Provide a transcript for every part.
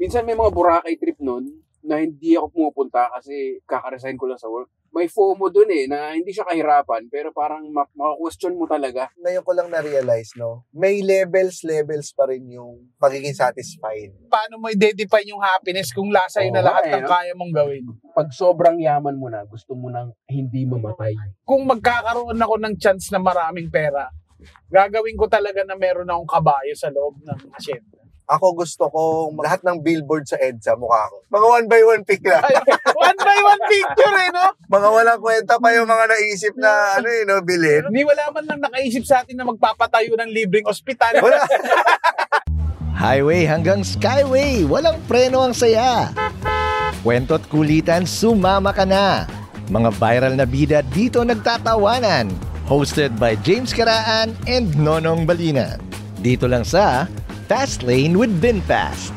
minsan may mga Boracay trip nun na hindi ako pumupunta kasi kaka-resign ko lang sa work. May FOMO dun na hindi siya kahirapan pero parang maka-question mo talaga. Ngayon ko lang na-realize, no? May levels pa rin yung pagiging satisfied. Paano mo identify yung happiness kung lasa yun na lahat ng kaya mong gawin? Pag sobrang yaman mo na, gusto mo nang hindi mamatay. Kung magkakaroon ako ng chance na maraming pera, gagawin ko talaga na meron akong kabayo sa loob ng hacienda. Ako gusto ko lahat ng billboard sa EDSA mukha ko. Mga 1-by-1 pic lang. 1-by-1 picture no? Mga walang kwenta pa yung mga naisip na bilhin. Hindi wala man lang nakaisip sa atin na magpapatayo ng libreng ospital. Wala. Highway hanggang skyway, walang preno ang saya. Kwento't kulitan, sumama ka na. Mga viral na bida dito nagtatawanan. Hosted by James Caraan and Nonong Balina. Dito lang sa Fast Lane with VinFast.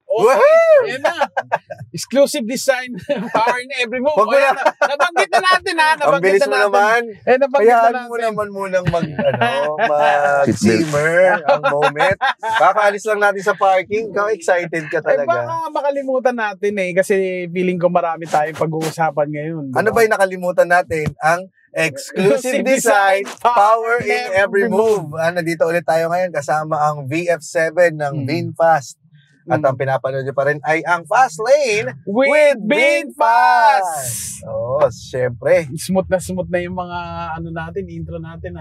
Okay, yan na. Exclusive design, power in every move. Nabanggit na natin Ang bilis mo naman. Nabanggit na Kayaan natin. mo naman munang mag-simmer ang moment. Kakaalis lang natin sa parking. Excited ka talaga. Baka makalimutan natin kasi feeling ko marami tayong pag-uusapan ngayon. Ano ba yung nakalimutan natin? Ang exclusive design, power in every move. Dito ulit tayo ngayon kasama ang VF7 ng VinFast. At ang pinapanood nyo pa rin ay ang Fast Lane with VinFast! Syempre. Smooth na yung mga intro natin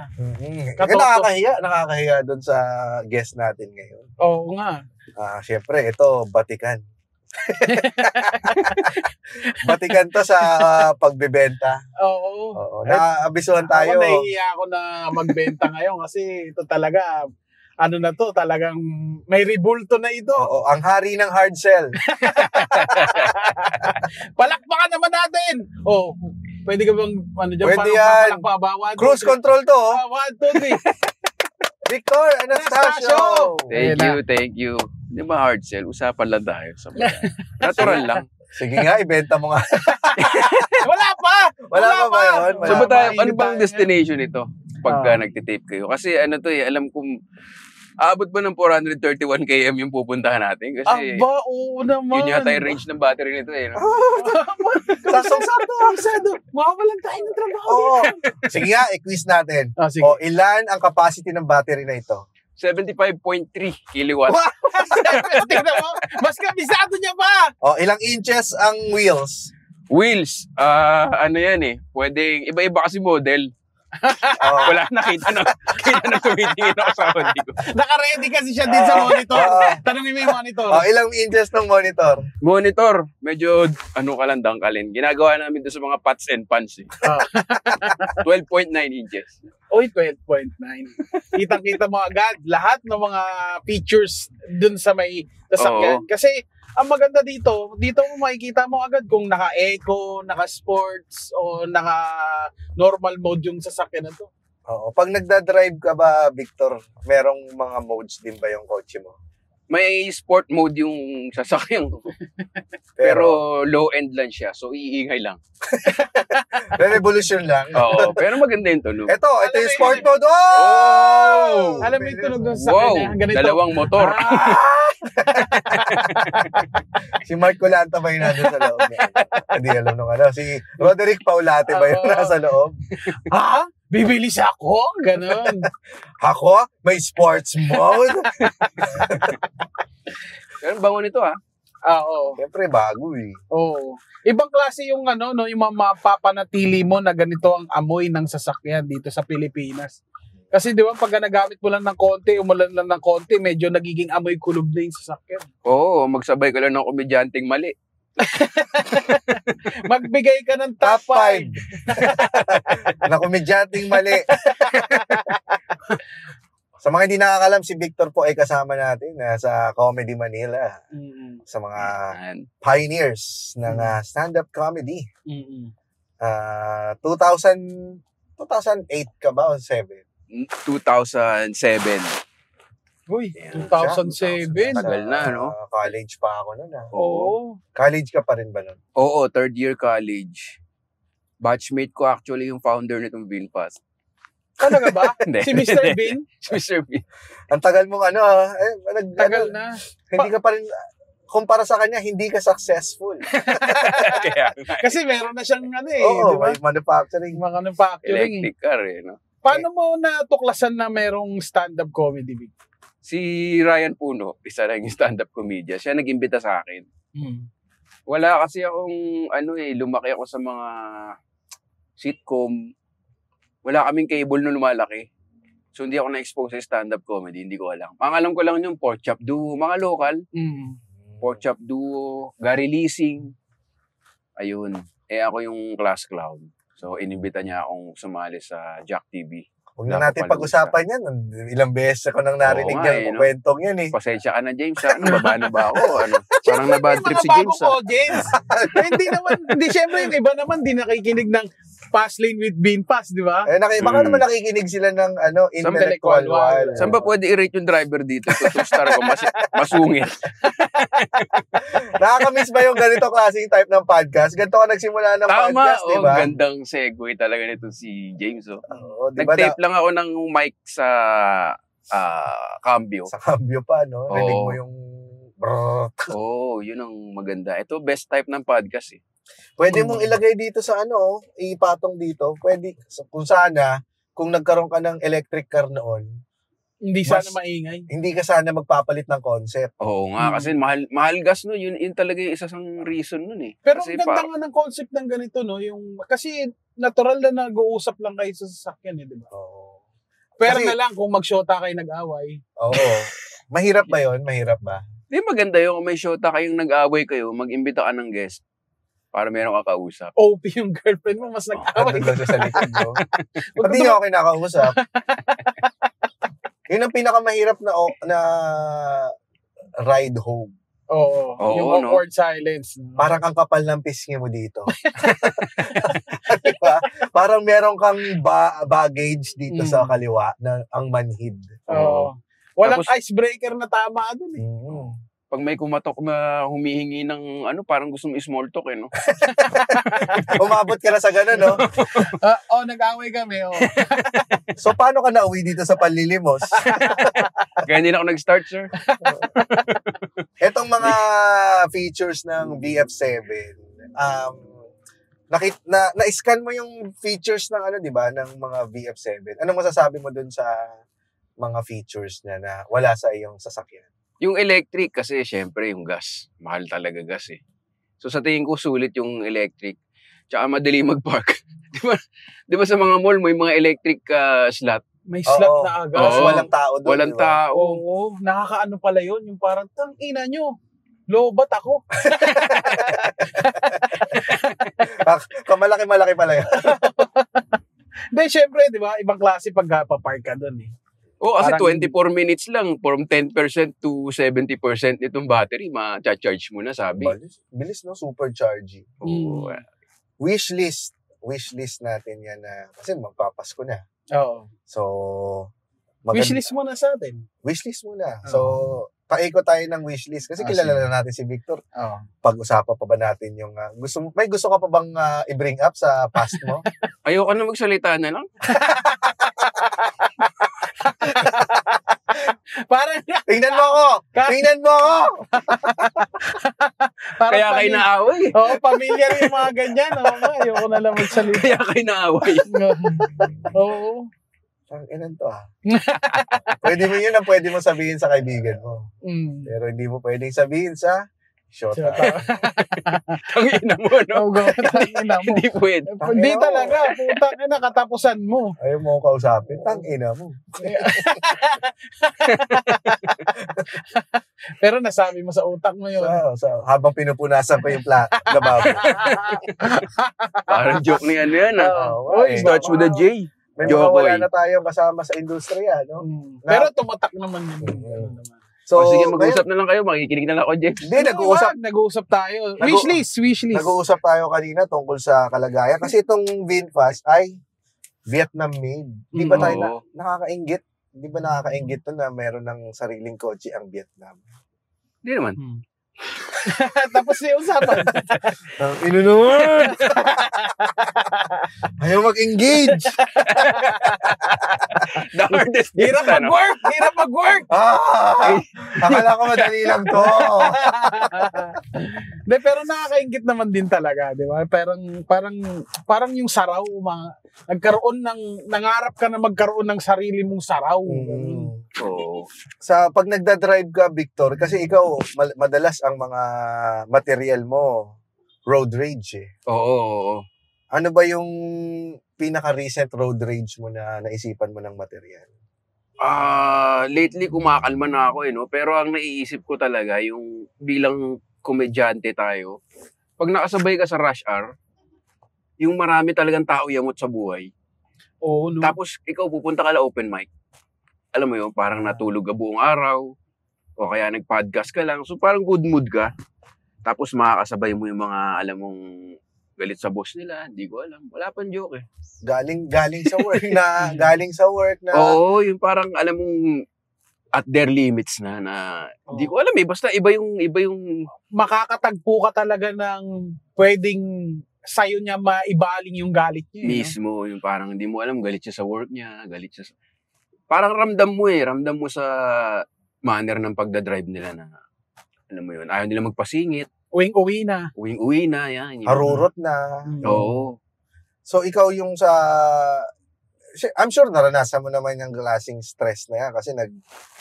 Nakakahiya doon sa guest natin ngayon. Oo nga. Syempre, ito, batikan. Batikan to sa pagbebenta. Oo. Naabisuhan tayo. Ako nahihiya ako na magbenta ngayon kasi ito talaga, talagang may rebulto na ito. Oo, ang hari ng hard sell. Palakpakan naman natin. Pwede ka bang, pwede yan. Cruise control to. 1, 2, 3. Victor Anastasio. Thank you. Hindi ba hard sell? Usapan lang tayo. Natural lang. Sige nga, ibenta mo nga. Wala pa ba yun? So ba tayo, ano bang destination ito? Pagka nagtitape kayo. Kasi alam kong aabot ba ng 431 km yung pupuntahan natin? Kasi oo naman. Yun yata yung range ng battery nito no? Sakto. Makawalan tayo ng trabaho. Sige nga, i-quiz natin. Sige. Ilan ang capacity ng battery na ito? 75.3 kilowatts. Tingnan mo, mas kabisado niya pa. Ilang inches ang wheels? Wheels, pwedeng iba-iba kasi model. Wala nakita na tumitingin ako sa Audi ko. Naka-ready kasi siya din sa monitor. Tanungin mo yung monitor. Ilang inches ng monitor? Monitor, medyo dangkalin. Ginagawa namin doon sa mga pots and pans. 12.9 inches. 12.9. Kitang-kita mo agad lahat ng mga features dun sa may sasakyan. Kasi ang maganda dito mo makikita mo agad kung naka-eco, naka-sports, o naka-normal mode yung sasakyan na to. Pag nagda-drive ka ba, Victor, merong mga modes din ba yung kotse mo? May sport mode yung sasakyan ko. Pero low-end lang siya, so iingay lang. Revolution lang. Pero maganda yung tunog. Ito yung sport mode. Alam mo yung tunog ng sasakyan niya? Dalawang motor. Si Mark Colanta ba yung nandun sa loob? Hindi alam nung si Roderick Paulate ba yung nasa loob? Bibilis ako? Ganon. Ako? May sports mode? Pero bango nito Oo. Siyempre bago Oo. Ibang klase yung yung mapapanatili mo na ganito ang amoy ng sasakyan dito sa Pilipinas. Kasi di ba pag nagamit mo lang ng konti, umulan lang ng konti, medyo nagiging amoy kulog na yung sasakyan. Oo, magsabay ka lang ng komedyanteng mali. Magbigay ka ng top 5. Na komedyanteng mali. Sa mga hindi nakakalam, si Victor po ay kasama natin sa Comedy Manila. Sa mga pioneers ng stand-up comedy. 2008 ka ba o 7? 2007. Uy, 2007. Tagal na, no? College pa ako nun. Oo. College ka pa rin ba nun? Oo, third year college. Batchmate ko actually yung founder nitong VinFast. Talaga ba? Hindi. Si Mr. Bean? Si Mr. Bean. Ang tagal mong Tagal na. hindi ka pa rin, kumpara sa kanya, hindi ka successful. Kaya, Kasi meron na siyang Oo, di ba? may manufacturing. Mga manufacturing. electric car no? Paano mo natuklasan na merong stand-up comedy, Big? Si Ryan Puno, isa lang yung stand-up comedian. Siya nag-imbita sa akin. Wala kasi akong, lumaki ako sa mga sitcom. Wala kaming cable nung lumalaki. So, hindi ako na-expose sa stand-up comedy. Hindi ko alam. Ang alam ko lang yung Pork Chop Duo. Mga local. Pork Chop Duo, Gary Leasing. Ayun. Ako yung class clown. So, inimbita niya akong sumali sa Jack TV. Huwag na natin pag-usapan yan. Ilang beses ako nang narinig yan. Kwentong yan eh. Pasensya ka na, James. Baba na ba ako? Parang na-bad trip si James. James. Hindi naman, syempre yung iba naman, di nakikinig ng Fast Lane with Bean Pass, di ba? Baka naman nakikinig sila ng intellectual wall. Saan ba pwede i-rate yung driver dito? 2-star ko, masungit. Nakakamiss ba yung ganito klaseng type ng podcast? Ganito ka nagsimula ng podcast, di ba? Gandang segue talaga nito si James. Diba Nag-tape lang ako ng mic sa Cambio. Sa Cambio pa, no? Rinig mo yung yun ang maganda. Ito, best type ng podcast eh. Pwede mong ilagay dito sa ipatong dito. Pwede, kung nagkaroon ka ng electric car noon, hindi sana maingay. Hindi ka sana magpapalit ng concept. Oo nga, kasi mahal gas no, yun talaga yung isa sang reason nun eh. Pero kasi ang ganda nga ng concept ng ganito, no? Kasi natural na nag-uusap lang kayo sa sasakyan, di ba? Oo. Pero na lang kung mag-shota kayo nag-away. Oo. Mahirap ba yun? Mahirap ba? Di maganda yung may shota kayong nag-away kayo, mag-imbita ka ng guest. Para meron ka kausap. OP yung girlfriend mo, mas nag-away. Andun lang siya sa likod mo. Pati niyo ako kinakausap. Yun ang pinakamahirap na ride home. Oo. Yung awkward silence. Parang ang kapal ng pisngi mo dito. Diba? Parang meron kang baggage dito sa kaliwa na ang manhid. Oo. Walang icebreaker na tama doon eh. Pag may kumatok na humihingi ng parang gusto mo small talk no? Umabot ka na sa gano'n, no? Nag-away kami, So, paano ka nauwi dito sa Panlilimos? Kaya hindi na ako nag-start, sir. Etong mga features ng VF7, na-scan mo yung features ng di ba, ng mga VF7. Anong masasabi mo dun sa mga features niya na wala sa iyong sasakyan? Yung electric kasi syempre yung gas. Mahal talaga gas eh. So sa tingin ko sulit yung electric. Tsaka madali mag-park. Di ba sa mga mall mo yung mga electric slot? May slot na agad. Kasi walang tao doon. Walang tao. Oo. Nakakaano pala yun. Yung parang, tangina nyo. Lobat ako. Kamalaki-malaki pala yun. Then syempre, di ba, ibang klase pag papark ka doon eh. Kasi 24 minutes lang, from 10% to 70% itong battery, ma-charge mo na, sabi. Bilis, no? Supercharging. Wishlist natin yan na, kasi magpapasko na. Oo. So, wishlist mo na sa atin. Wishlist muna. So, paikot tayo ng wishlist kasi kilala na natin si Victor. Pag-usapan pa ba natin yung, may gusto ka pa bang i-bring up sa past mo? Ayoko na magsalita na lang. Parang tingnan mo ako. Kaya kayo naaway. Pamilyar yung mga ganyan. Ayoko na lang magsalita. Kaya kayo naaway. Oo. Ilan to Pwede mo yun ang pwede mo sabihin sa kaibigan mo. Pero hindi mo pwedeng sabihin sa shota. Tangina mo, no? Tangina mo. Hindi pwede. Hindi talaga. Putang ina, katapusan mo. Ayaw mo ko kausapin. Tangina mo. Pero nasabi mo sa utak mo yun. Habang pinupunasan pa yung lababo. Parang joke ni yan. Starts with a J. May mga wala na tayong kasama sa industriya, no? Pero tumatak naman yun. So, sige, mag-uusap na lang kayo. Makikinig na lang ako, James. Hindi, nag-uusap tayo. Wishlist. Nag-uusap tayo kanina tungkol sa kalagayan. Kasi itong VinFast ay Vietnam made. Di ba tayo nakakainggit? Di ba nakakainggit to na meron ng sariling kotse ang Vietnam? Hindi naman. Tapos yung usapan. Ino naman! Ayaw mag-engage! The hardest Hirap mag-work! Hirap mag-work! Akala ko madali lang to. De, pero nakakaingit naman din talaga, di ba? Parang yung saraw, nangarap ka na magkaroon ng sarili mong saraw. Oo. Pag nagda-drive ka, Victor, kasi ikaw, madalas ang mga material mo, road rage eh. Oo. Ano ba yung pinaka-recent road rage mo na naisipan mo ng material? Lately kumakalma na ako no? Pero ang naiisip ko talaga, yung bilang komedyante tayo, pag nakasabay ka sa rush hour, yung marami talagang tao yamot sa buhay. Oo, no? Tapos ikaw pupunta ka na open mic. Alam mo yun, parang natulog ka buong araw, o kaya nag-podcast ka lang, so parang good mood ka. Tapos makakasabay mo yung mga, alam mong, galit sa boss nila, hindi ko alam. Wala pang joke eh. Galing sa work na. Oo, yung parang, alam mong, at their limits na hindi ko alam eh. Basta iba yung... Makakatagpo ka talaga ng pwedeng sa'yo niya maibaling yung galit niya. Mismo, no? Yung parang hindi mo alam, galit siya sa work niya, galit siya sa... Parang ramdam mo sa manner ng pagdadrive nila na, alam mo yun, ayaw nila magpasingit. Uwing-uwi na, yan. Harurot na. Oo. So, ikaw yung I'm sure naranasan mo naman yung klaseng stress na yan kasi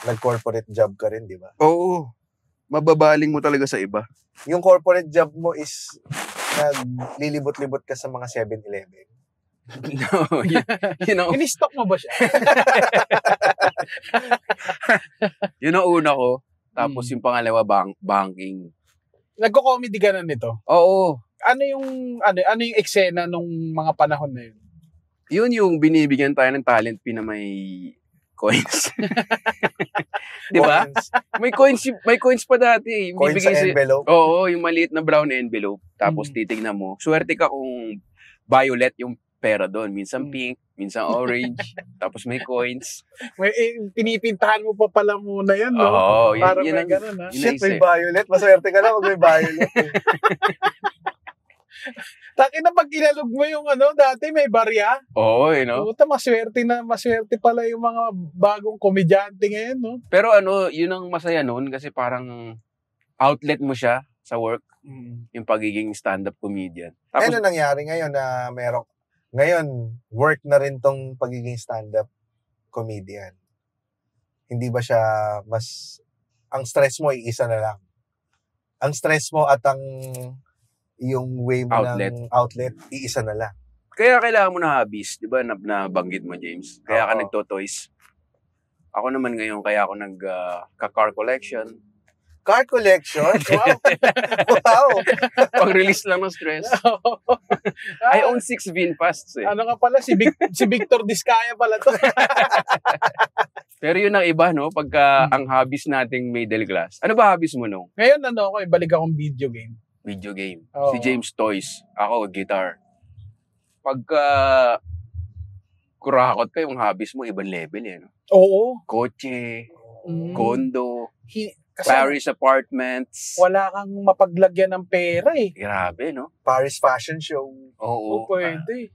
nag-corporate job ka rin, di ba? Oo. Mababaling mo talaga sa iba. Yung corporate job mo is naglilibot-libot ka sa mga 7-Eleven. No, you know. In-stock mo ba siya? Yun ang una ko. Tapos yung pangalawa, banking. Nagko-comedy ka na nito? Oo. Ano yung eksena nung mga panahon na yun? Yun yung binibigyan tayo ng talent fee na may coins. Di ba? May coins pa dati. Coins sa envelope? Oo, yung maliit na brown envelope. Tapos titignan mo. Swerte ka kung violet yung pera doon. Minsan pink, minsan orange. Tapos may coins. Pinipintahan mo pa pala muna yan, no? Oo, parang yan may ganun, ha? Shit, may violet. Maswerte ka na kung may violet. Taki na pag inalog mo yung dati may barya. Oo, Puta, maswerte pala yung mga bagong komedyante ngayon, no? Pero yun ang masaya noon kasi parang outlet mo siya sa work, yung pagiging stand-up comedian. Tapos, ano nangyari ngayon na ngayon, work na rin tong pagiging stand-up comedian? Hindi ba siya ang stress mo ay isa na lang? Ang stress mo at yung way mo ng outlet, iisa na lang. Kaya kailangan mo na hobbies, di ba? Nabanggit mo, James. Kaya ka nagto-toys. Ako naman ngayon, kaya ako nag-car collection. Car collection? Wow! Wow! Pag-release lang ng stress. I own 6 VinFasts eh. Ano nga pala, si Victor Diskaya pala to. Pero yun ang iba, no? Pagka ang hobbies nating middle class. Ano ba hobbies mo nung? Ngayon, balik akong video game. Video game. Oo. Si James toys. Ako, guitar. Pagka kurakot ka, yung hobbies mo, ibang level eh. No? Oo. Kotse, condo, Kasi Paris apartments. wala kang mapaglagyan ng pera eh. Grabe, no? Paris Fashion Show. Oo. Pwede.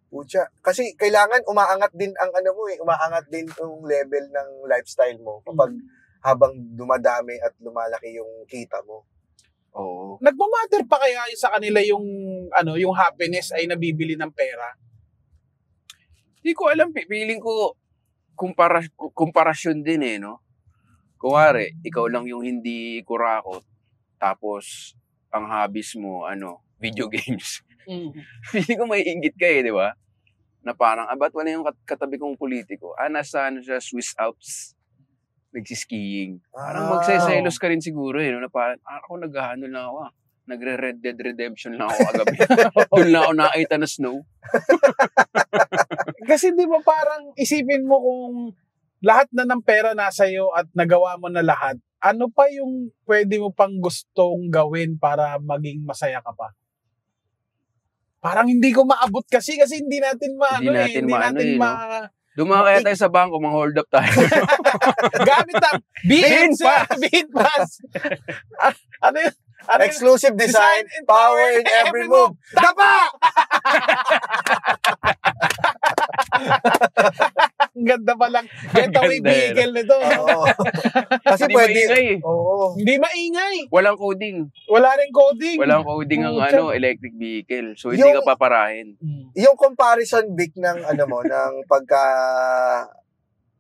Pucha. Kasi kailangan umaangat din ang umaangat din yung level ng lifestyle mo kapag habang dumadami at lumalaki yung kita mo. Oo. Nagmamatter pa kaya sa kanila yung happiness ay nabibili ng pera? Hindi ko alam. Feeling ko komparasyon din eh, no? Kunwari, ikaw lang yung hindi kurakot. Tapos, ang hobbies mo, video games. Feeling ko may inggit ka eh, di ba? Na parang, ba't wala yung katabi kong politiko? Nasa siya, Swiss Alps. Nagsiskiing. Parang magseselos ka rin siguro eh. Na parang, ako nag-ano lang ako. Nagre-Red Dead Redemption lang ako kagabi. Doon lang ako nakita na snow. Kasi di ba parang isipin mo kung lahat na ng pera nasa iyo at nagawa mo na lahat, ano pa yung pwede mo pang gustong gawin para maging masaya ka pa? Parang hindi ko maabot kasi hindi natin Dumakaya tayo sa bangko, mang-hold up tayo. Gamit ang VinFast. Exclusive design, power in every move. Dapa! Ang ganda pa lang. Getaway Ganda yun. vehicle nito. Oo. Kasi Hindi pwede. maingay eh. Oo. Hindi maingay. Walang coding. Wala ring coding. Walang coding ang Pucha. electric vehicle. So hindi Yung- ka paparahin. Yung comparison, Vic, ng ng pagka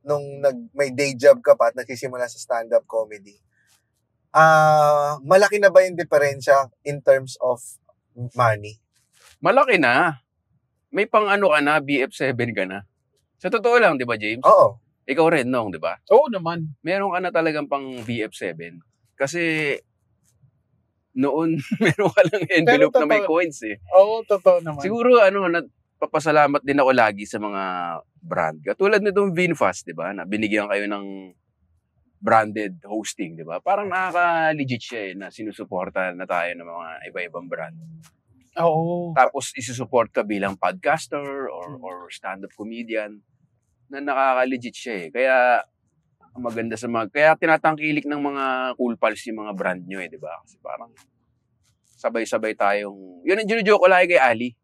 nung may day job ka pa at nagsisimula sa stand-up comedy, malaki na ba yung diferensya in terms of money? Malaki na. May pang ano ka na, BF7 ka na. Sa totoo lang, di ba, James? Oo. Ikaw rin, Nong, di ba? Oo naman. Meron ka na talagang pang BF7. Kasi noon, meron ka lang envelope na may totoo. coins eh. Oo, totoo naman. Siguro, papasalamat din ako lagi sa mga brand. Katulad nitong VinFast, di ba? Na binigyan kayo ng branded hosting, di ba? Parang nakaka-legit siya eh, na sinusuporta na tayo ng mga iba-ibang brand. Oo. Tapos isusupport ka bilang podcaster or stand-up comedian na nakaka-legit siya eh. Kaya maganda kaya tinatangkilik ng mga cool pals yung mga brand nyo eh, di ba? Kasi parang sabay-sabay tayong, yun ang ginujoke ko lagi kay Ali.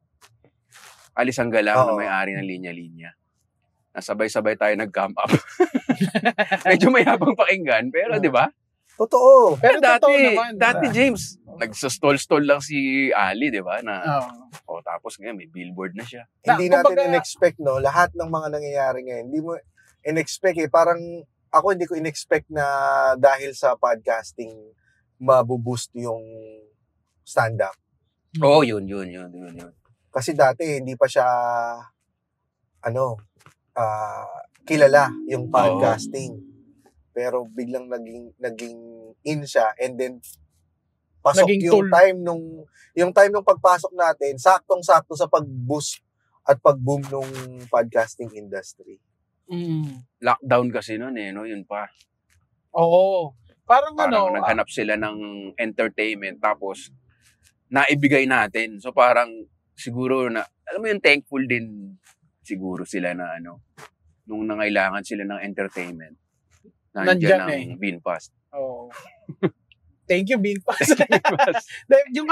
Ali Sanggala na may-ari ng linya-linya. Nasabay-sabay tayo nag-camp up. Medyo mayabang pakinggan, pero di ba? Totoo. Pero totoo naman. Dati James, nagsastall-stall lang si Ali, di ba? Oo. Tapos ngayon may billboard na siya. Hindi kumbaga- natin in-expect, no? Lahat ng mga nangyayari ngayon, hindi mo in-expect eh. Parang ako hindi ko in-expect na dahil sa podcasting mabuboost yung stand-up. Oo, yun. Kasi dati hindi pa siya kilala yung podcasting. Pero biglang naging in siya, and then pasok Naging yung tool. time nung pagpasok natin, saktong-sakto sa pag-boost at pag-boom nung podcasting industry. Lockdown kasi noon eh, no? Yun pa. Oo. Parang Naghanap sila ng entertainment tapos naibigay natin. So parang siguro na, alam mo yung thankful din siguro sila na nung nangailangan sila ng entertainment. Nandyan ang VinFast. Oo. Thank you, VinFast. Yung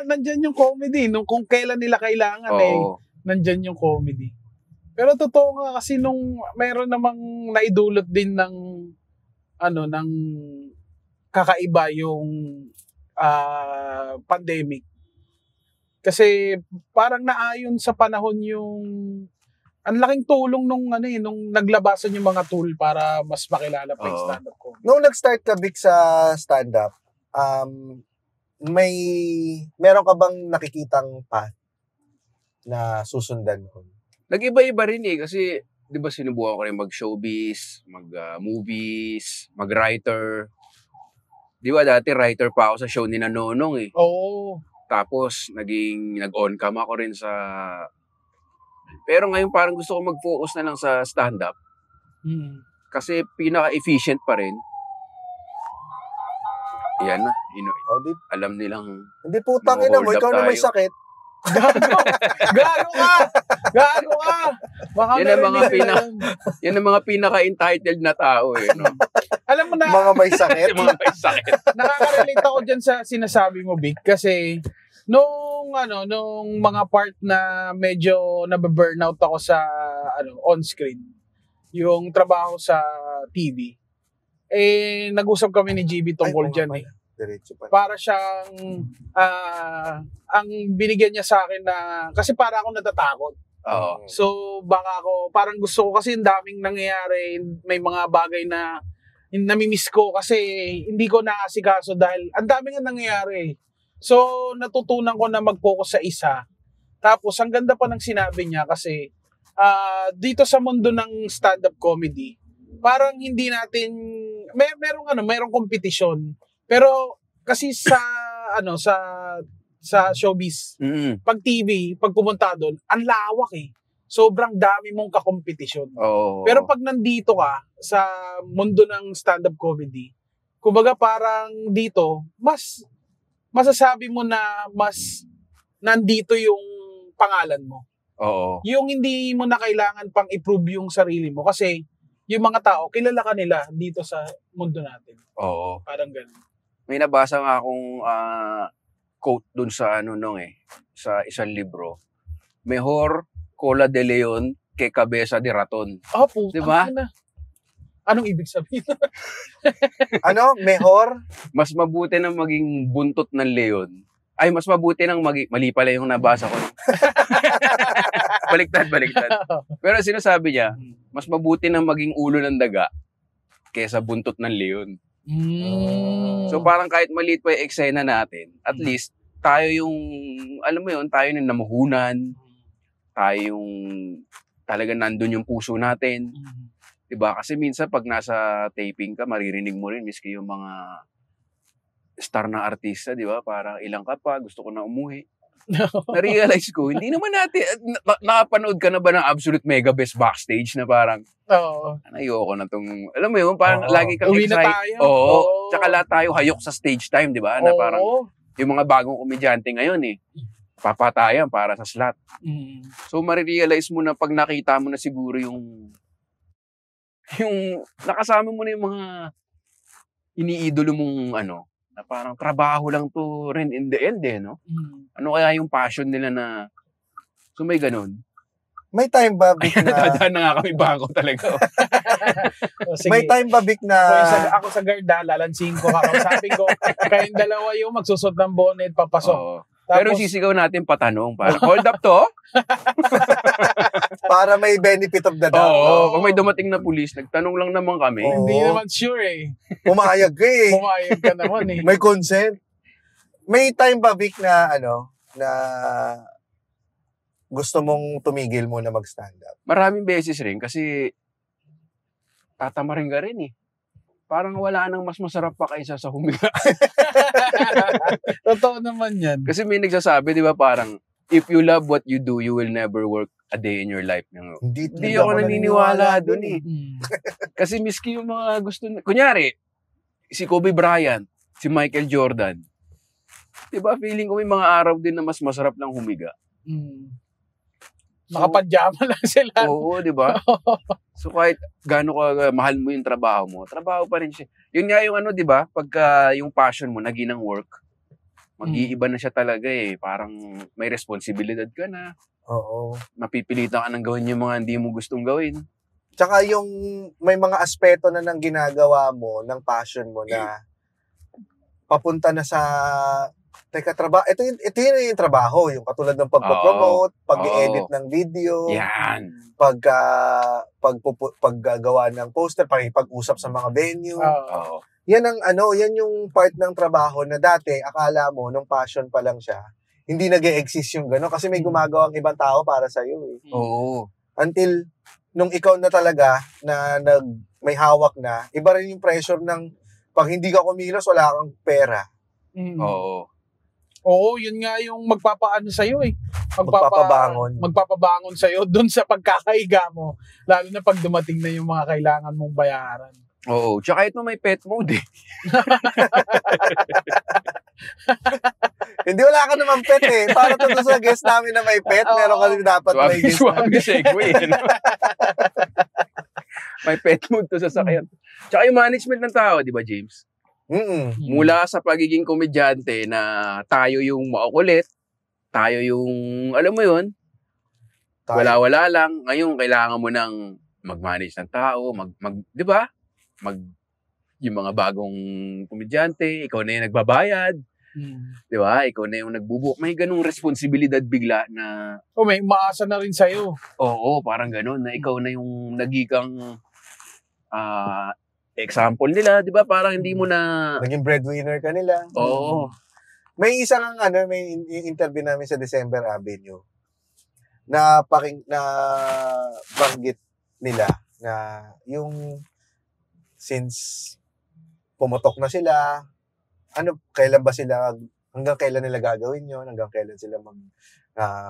nandyan yung comedy. Nung kung kailan nila kailangan nandyan yung comedy. Pero totoo nga kasi nung mayroon namang naidulot din ng ng kakaiba yung pandemic. Kasi parang naayon sa panahon yung ang laking tulong nung naglabasan yung mga tool para mas makilala pa yung stand-up comedy. Nung nag-start ka, Vic, sa stand-up, meron ka bang nakikitang path na susundan mo? Nag-iba-iba rin eh kasi 'di ba sinubukan ko rin mag-showbiz, mag-movies, mag-writer. 'Di ba dati writer pa ako sa show ni Nonong eh. Oo. Tapos nag-on cam ako rin sa pero ngayon parang gusto ko mag-focus na lang sa stand-up. Kasi pinaka-efficient pa rin. Yan na. Alam nilang hindi putang ina mo, ikaw na may sakit. Gago ka! Baka yan ang mga pinaka-entitled na tao eh. No? Alam mo na, mga may sakit. mga may sakit. Nakaka-relate ako dyan sa sinasabi mo, Vic. Kasi nung mga part na medyo nababurnout ako sa on-screen, yung trabaho sa TV, nag-usap kami ni GB tungkol dyan eh. Para siyang ang binigyan niya sa akin na kasi para ako natatakot. Oo. So baka ako parang gusto ko kasi ang daming nangyayari, may mga bagay na namimiss ko kasi hindi ko naasikaso dahil ang daming nangyayari. So natutunan ko na mag-focus sa isa. Tapos ang ganda pa ng sinabi niya kasi dito sa mundo ng stand-up comedy, parang hindi natin merong kompetisyon. Pero kasi sa showbiz, pag TV, pag pumunta doon, ang lawak eh. Sobrang dami mong kakompetisyon. Oh. Pero pag nandito ka sa mundo ng stand-up comedy, kumbaga parang dito, mas masasabi mo na mas nandito yung pangalan mo. Oo. Yung hindi mo na kailangan pang i-prove yung sarili mo kasi yung mga tao, kilala ka nila dito sa mundo natin. Oo. Parang ganun. may nabasa nga akong quote dun sa sa isang libro. Mejor cola de leon que cabeza de raton. Oh, puta. Diba? Anong ibig sabihin? Mejor? Mas mabuti na maging buntot ng leon. Ay, mas mabuti nang mali pala yung nabasa ko. Baliktad. Pero sinasabi niya, mas mabuti na maging ulo ng daga kaysa buntot ng leon. So parang kahit maliit pa yung eksena natin, at least tayo yung, alam mo yun, tayo yung namuhunan, tayo yung talaga nandun yung puso natin. Diba? Kasi minsan pag nasa taping ka, maririnig mo rin, miski yung mga star na artista, di ba? Parang ilang ka pa, gusto ko na umuwi. Na-realize ko, hindi naman natin, nakapanood ka na ba ng Absolute Mega Best backstage na parang, ayoko na tong, alam mo yun, parang lagi kang uwi na excited. tayo. Oo. Tsaka lahat tayo hayok sa stage time, di ba? Na parang, yung mga bagong komedyante ngayon papatayan para sa slot. So, marirealize mo na pag nakita mo na siguro yung nakasama mo na yung mga iniidolo mong na parang trabaho lang to rin in the end no? Ano kaya yung passion nila na so may ganun? May time ba, Vic, na... Dadaan na nga kami bago talaga. May time ba, Vic, na... Ako sa guard, lalansin ko, kakausapin ko. Kayong dalawa yung magsusot ng bonnet, papasok. Pero sisigaw natin patanong. Para, hold up to. Para may benefit of the doubt. Oo. Pag may dumating na pulis, nagtanong lang naman kami. Hindi naman sure Pumayag ka Pumayag ka naman May consent. May time ba, Vic, na na gusto mong tumigil muna mag-stand up? Maraming beses rin kasi tatamarin ka rin Parang wala nang mas masarap pa kaysa sa humiga. Totoo naman yan. Kasi may nagsasabi, di ba, parang, if you love what you do, you will never work a day in your life. Hindi ako naniniwala dun Kasi miski yung mga gusto kunyari, si Kobe Bryant, si Michael Jordan, di ba, feeling ko may mga araw din na mas masarap lang humiga. Nakapadyama lang sila. Oo, di ba? So kahit gaano ka mahal mo yung trabaho mo, trabaho pa rin siya. Yun nga yung di ba? Pagka yung passion mo naging ng work, mag-iiba na siya talaga Parang may responsibilidad ka na. Oo. Mapipilitan ka nang gawin yung mga hindi mo gustong gawin. Tsaka yung may mga aspeto na ng ginagawa mo, ng passion mo na papunta na sa trabaho. Ito yung trabaho, yung katulad ng pagpo-promote, pag-edit ng video. Yan. Paggagawa ng poster, pag-usap sa mga venue. Yan yan yung part ng trabaho na dati akala mo nung passion pa lang siya, hindi nag-e-exist yung gano'n kasi may gumagawang ibang tao para sa iyo Oo. Until nung ikaw na talaga na may hawak na, iba rin yung pressure ng pag hindi ka kumilos, wala kang pera. Oo, yun nga yung magpapaano sa'yo Magpapabangon. Magpapabangon sa'yo doon sa pagkakahiga mo. Lalo na pag dumating na yung mga kailangan mong bayaran. Oo, tsaka ito may pet mode Hindi, wala ka naman pet Para to sa guest namin na may pet, meron ka rin dapat may guest. Swag segue May pet mode to sa sakyan. Tsaka yung management ng tao, di ba, James? Mula sa pagiging komedyante na tayo yung makukulit, tayo yung, alam mo yun, wala-wala lang. Ngayon, kailangan mo nang mag-manage ng tao, di ba? Yung mga bagong komedyante, ikaw na yung nagbabayad. Di ba? Ikaw na yung nagbubuok. May ganung responsibilidad bigla na... may umaasa na rin sa'yo. Oo, parang ganun. Na ikaw na yung nagiging example nila, di ba? Parang hindi mo na... Naging breadwinner ka nila. Oo. May isang may interview namin sa December Avenue na banggit nila na yung since pumutok na sila, kailan ba sila, hanggang kailan nila gagawin yun, hanggang kailan sila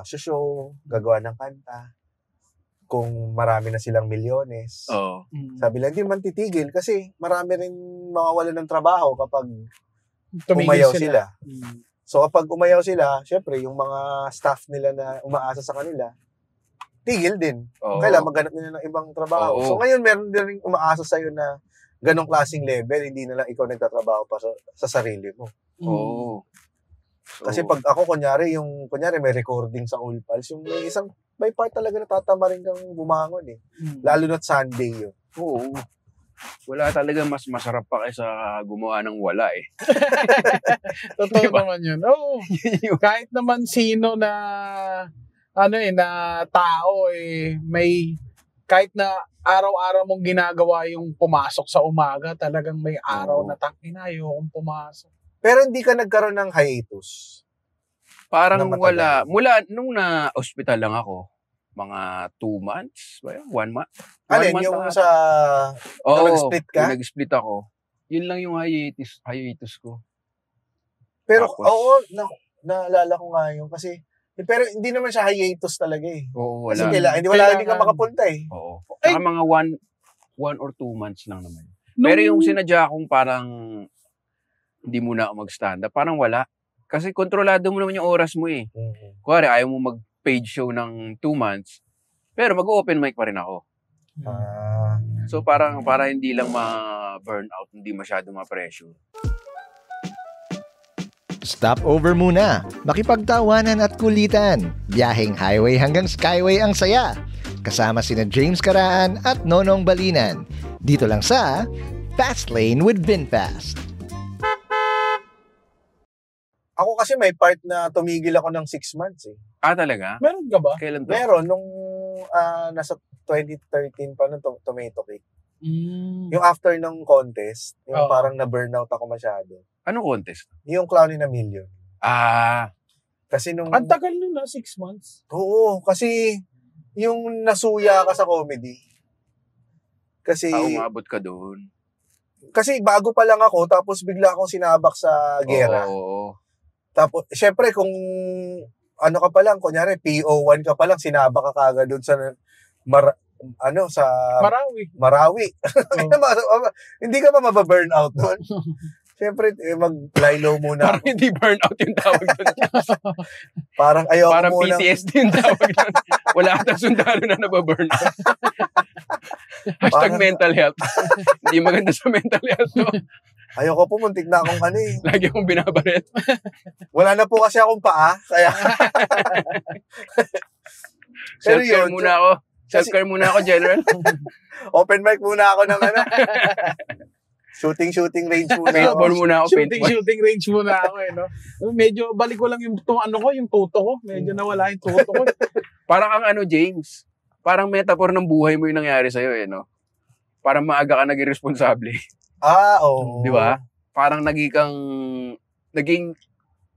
show, gagawa ng kanta, kung marami na silang milyones. Sabi lang, hindi man titigil kasi marami rin mawawalan ng trabaho kapag umayaw sila. So kapag umayaw sila, syempre yung mga staff nila na umaasa sa kanila, tigil din. Kailangan maghanap nila ng ibang trabaho. So ngayon meron din ring umaasa sa'yo na ganong klaseng level, hindi na lang ikaw nagtatrabaho pa sa sarili mo. Oo. So, Kasi pag ako, kunyari may recording sa All Pals, yung may part talaga na tatama rin kang bumangon eh. Lalo na't Sunday yun. oo. Wala talaga mas masarap pa kaysa gumawa ng wala eh. Totoo Diba? naman yun. Oo. Kahit naman sino na na tao may kahit na araw-araw mong ginagawa yung pumasok sa umaga, talagang may araw na tangina ayokong pumasok. Pero hindi ka nagkaroon ng hiatus. Parang Na matagal. wala. Mula nung na-hospital lang ako, mga 2 months, ba yun? 1 month? Alin, 1 month yung na- sa Oo, nag-split ka? yung nag-split ako. Yun lang yung hiatus ko. Pero, Tapos- oo, naalala ko nga yun. Kasi, pero hindi naman siya hiatus talaga eh. Oo, Kasi wala. hindi ka makapunta eh. Oo. Ay! Saka mga 1 or 2 months lang naman. Pero yung sinadya kong parang hindi muna ako mag-stand up, parang wala. Kasi kontrolado mo naman yung oras mo eh. Kuwari, ayaw mo mag-page show ng 2 months, pero mag-open mic pa rin ako. Ah, So parang para hindi lang ma-burnout, hindi masyado ma-pressure. Stop over muna. Makipagtawanan at kulitan. Biyaheng highway hanggang skyway ang saya. Kasama sina James Karaan at Nonong Balinan. Dito lang sa Fast Lane with VinFast. ako kasi may part na tumigil ako ng 6 months eh. Ah, talaga? Meron ka ba? Kailan to? Meron, nung nasa 2013 pa nung Tomato Cake. Yung after ng contest, yung Oo. parang na-burnout ako masyado. Anong contest? Yung Clown in a Million. Ah, Kasi nung... Ang tagal nun 6 months. Oo, kasi yung nasuya ka sa comedy. Kasi umabot ka doon. kasi bago pa lang ako, tapos bigla akong sinabak sa gera. Oo. Tapos, syempre, kung ano ka pa lang, kunyari, PO1 ka pa lang, sinabak ka kagad doon sa sa Marawi. Marawi. Hindi ka pa mababurnout doon. Siyempre, mag-lie low muna. Parang hindi burnout yung tawag doon. Parang ayoko Parang muna. PTSD yung tawag doon. Wala atang sundalo na nababurnout. Hashtag Parang- mental health. Hindi maganda sa mental health to. Ayoko po, muntik na akong Lagi akong binabaret. Wala na po kasi akong paa. Kaya, Pero Self-care yun, muna ako. Self-care muna ako, General. open mic muna ako ng shooting range muna ako. Paintball muna ako. Paintball. Shooting range muna ako no. Medyo balik ko lang yung yung tuto ko. Medyo nawala yung tuto ko. Parang kang James. Parang metaphor ng buhay mo yung nangyari sa'yo, no? Parang maaga ka naging responsable. Oo. Di ba? Parang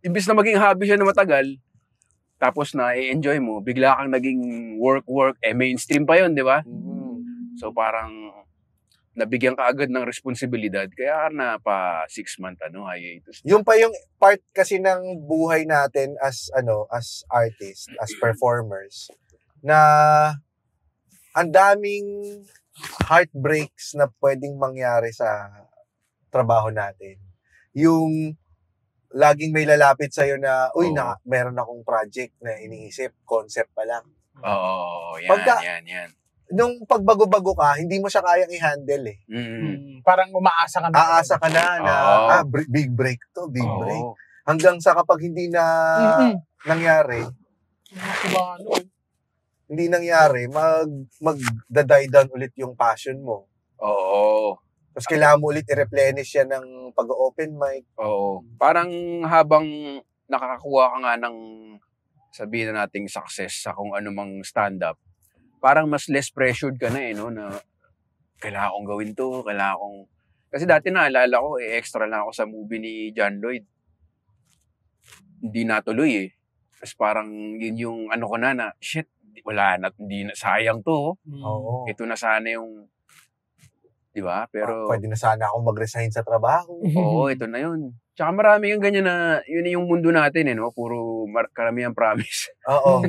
imbis na maging hobby siya na matagal, tapos na i-enjoy mo, bigla kang naging work, mainstream pa yun, di ba? So parang nabigyan ka agad ng responsibilidad, kaya na pa 6-month hiatus. Yung pa yung part kasi ng buhay natin as artists, as performers, na ang daming heartbreaks na pwedeng mangyari sa trabaho natin. Yung laging may lalapit sa'yo na, Oo. meron akong project na iniisip, concept pa lang. Oo, yan, Pagka- yan. Nung pagbago-bago ka, hindi mo siya kayang i-handle eh. Parang umaasa ka na. Aasa ka na Oo. big break to, big break. Oo. Hanggang sa kapag hindi na nangyari, mag-die down ulit yung passion mo. Oo. Tapos kailangan mo ulit i-replenish yan ng pag-open mic. Oo. Parang habang nakakakuha ka nga ng sabihin na nating success sa kung anumang stand-up, parang mas less pressured ka na no, na kailangan kong gawin to, kasi dati naalala ko, extra lang ako sa movie ni John Lloyd. Hindi natuloy Tapos parang yun yung ko na shit, wala na, hindi na, sayang to. Oo. Ito na sana yung, di ba? Pero, Pwede na sana akong mag-resign sa trabaho. oo, ito na yun. Tsaka marami yung ganyan na, yun yung mundo natin no? Puro karamihan promise. Oo.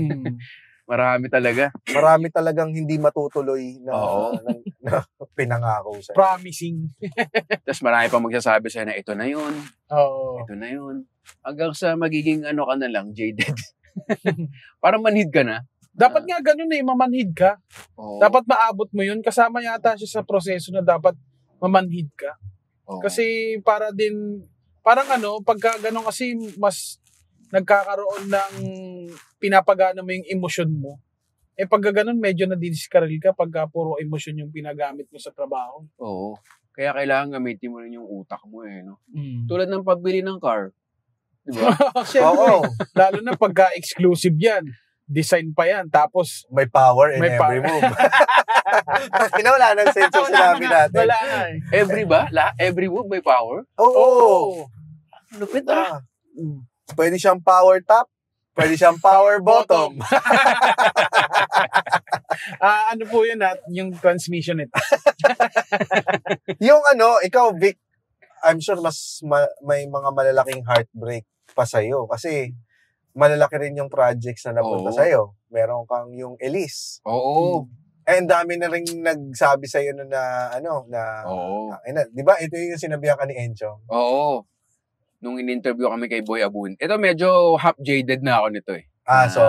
Marami talaga. Marami talagang hindi matutuloy na, Oo. na pinangako sa'yo. Promising. Tapos marami pa magsasabi sa'yo na ito na yun, Oo. ito na yun. Hanggang sa magiging ka na lang, jaded. Parang manhid ka na. Dapat nga ganun mamanhid ka. Oo. Dapat maabot mo yun. Kasama yata siya sa proseso na dapat mamanhid ka. Oo. Kasi parang pagka ganun kasi mas nagkakaroon ng pinapagana mo yung emosyon mo. Pagka ganun, medyo nadidiskaril ka pagka puro emosyon yung pinagamit mo sa trabaho. Oo. Kaya kailangan gamitin mo rin yung utak mo no? Mm. Tulad ng pagbili ng car. Diba? Siyempre, lalo na pagka exclusive yan. Design pa yan. Tapos, May power in May every move. Wala nang sense yung sinabi natin. wala na Every move may power? Oo. Lupit Pwede siyang power top. Pwede siyang power bottom. Ano po yun yung transmission nito? Yung ikaw, Vic, I'm sure may mga malalaking heartbreak pa sa'yo. Kasi malalaki rin yung projects na napunta sa'yo. Meron kang yung Elise. Oo. And dami na rin nagsabi sa'yo di ba? Ito yung sinabihan ka ni Enchong. Oo. Nung in-interview kami kay Boy Abun. Ito medyo half-jaded na ako nito So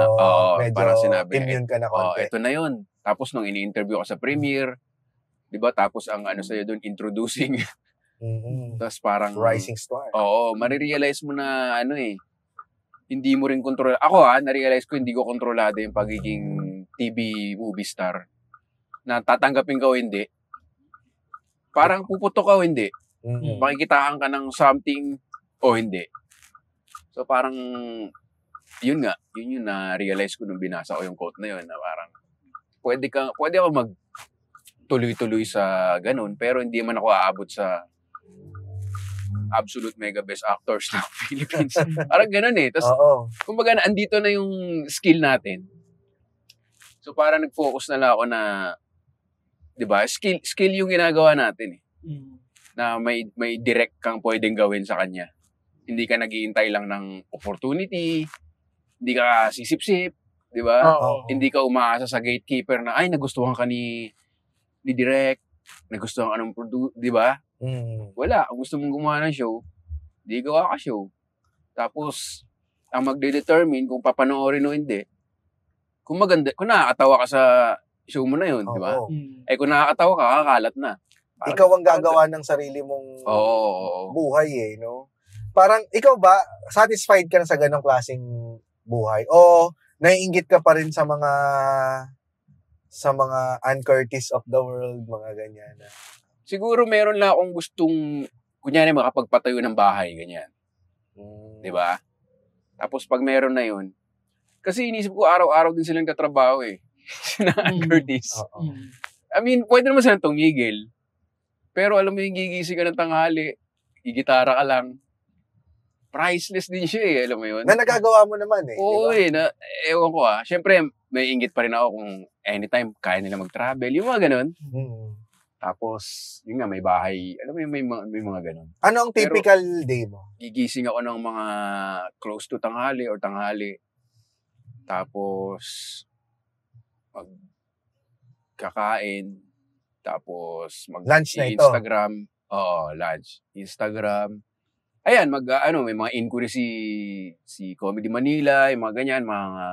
medyo parang sinabi, immune ka na konti. ito na yun. Tapos nung ini-interview ka sa premiere, di ba? Tapos ang sa'yo doon, introducing. Mm-hmm. Tapos parang Rising star. Oo, marirealize mo na hindi mo rin kontrol. Ako na-realize ko hindi ko kontrolado yung pagiging TV movie star. Na tatanggapin ka o hindi. Parang puputok ka o hindi. Mm-hmm. Makikitaan ka ng something o hindi. So parang yun yung na-realize ko nung binasa ko yung quote na yun na parang pwede ako mag-tuloy-tuloy sa ganun pero hindi man ako aabot sa absolute mega best actors ng Philippines. Parang ganun Tapos, kumbaga andito na yung skill natin. So parang nag-focus na lang ako na, di ba, skill yung ginagawa natin na may direct kang pwedeng gawin sa kanya. Hindi ka naghihintay lang ng opportunity, hindi ka sisip-sip, di ba? Hindi ka umaasa sa gatekeeper na, ay, nagustuhan ka ni direct, nagustuhan ka ng di ba? Wala. Kung gusto mong gumawa ng show, di gawa ka show. Tapos, ang magde-determine kung papanoorin o hindi, kung maganda, kung nakakatawa ka sa show mo na yun, di ba? Kung nakakatawa ka, kakalat na. Parang, ikaw ang gagawa ng sarili mong buhay no? Parang, ikaw ba, satisfied ka na sa ganong klaseng buhay? O, naiinggit ka pa rin sa mga Ann Curtis of the world, mga ganyan? Siguro meron lang akong gustong, kunyari makapagpatayo ng bahay, ganyan. Di ba? Tapos pag meron na yun, kasi inisip ko araw-araw din silang katrabaho Sina Ann Curtis. I mean, pwede naman silang tumigil. Pero alam mo yung gigising ka ng tanghali, gigitara ka lang, priceless din siya alam mo yun? Na nagagawa mo naman Oo diba? Ewan ko Siyempre, may inggit pa rin ako kung anytime kaya nila mag-travel. Yung mga ganun. Tapos, yun nga, may bahay. Alam mo yung may mga ganun. Ano ang typical day mo? Gigising ako ng mga close to tanghali or tanghali. Tapos, magkakain. Tapos, lunch na ito? Instagram. Oo, lunch. Instagram. Ayan, may mga inquiry si Comedy Manila, yung mga ganyan, mga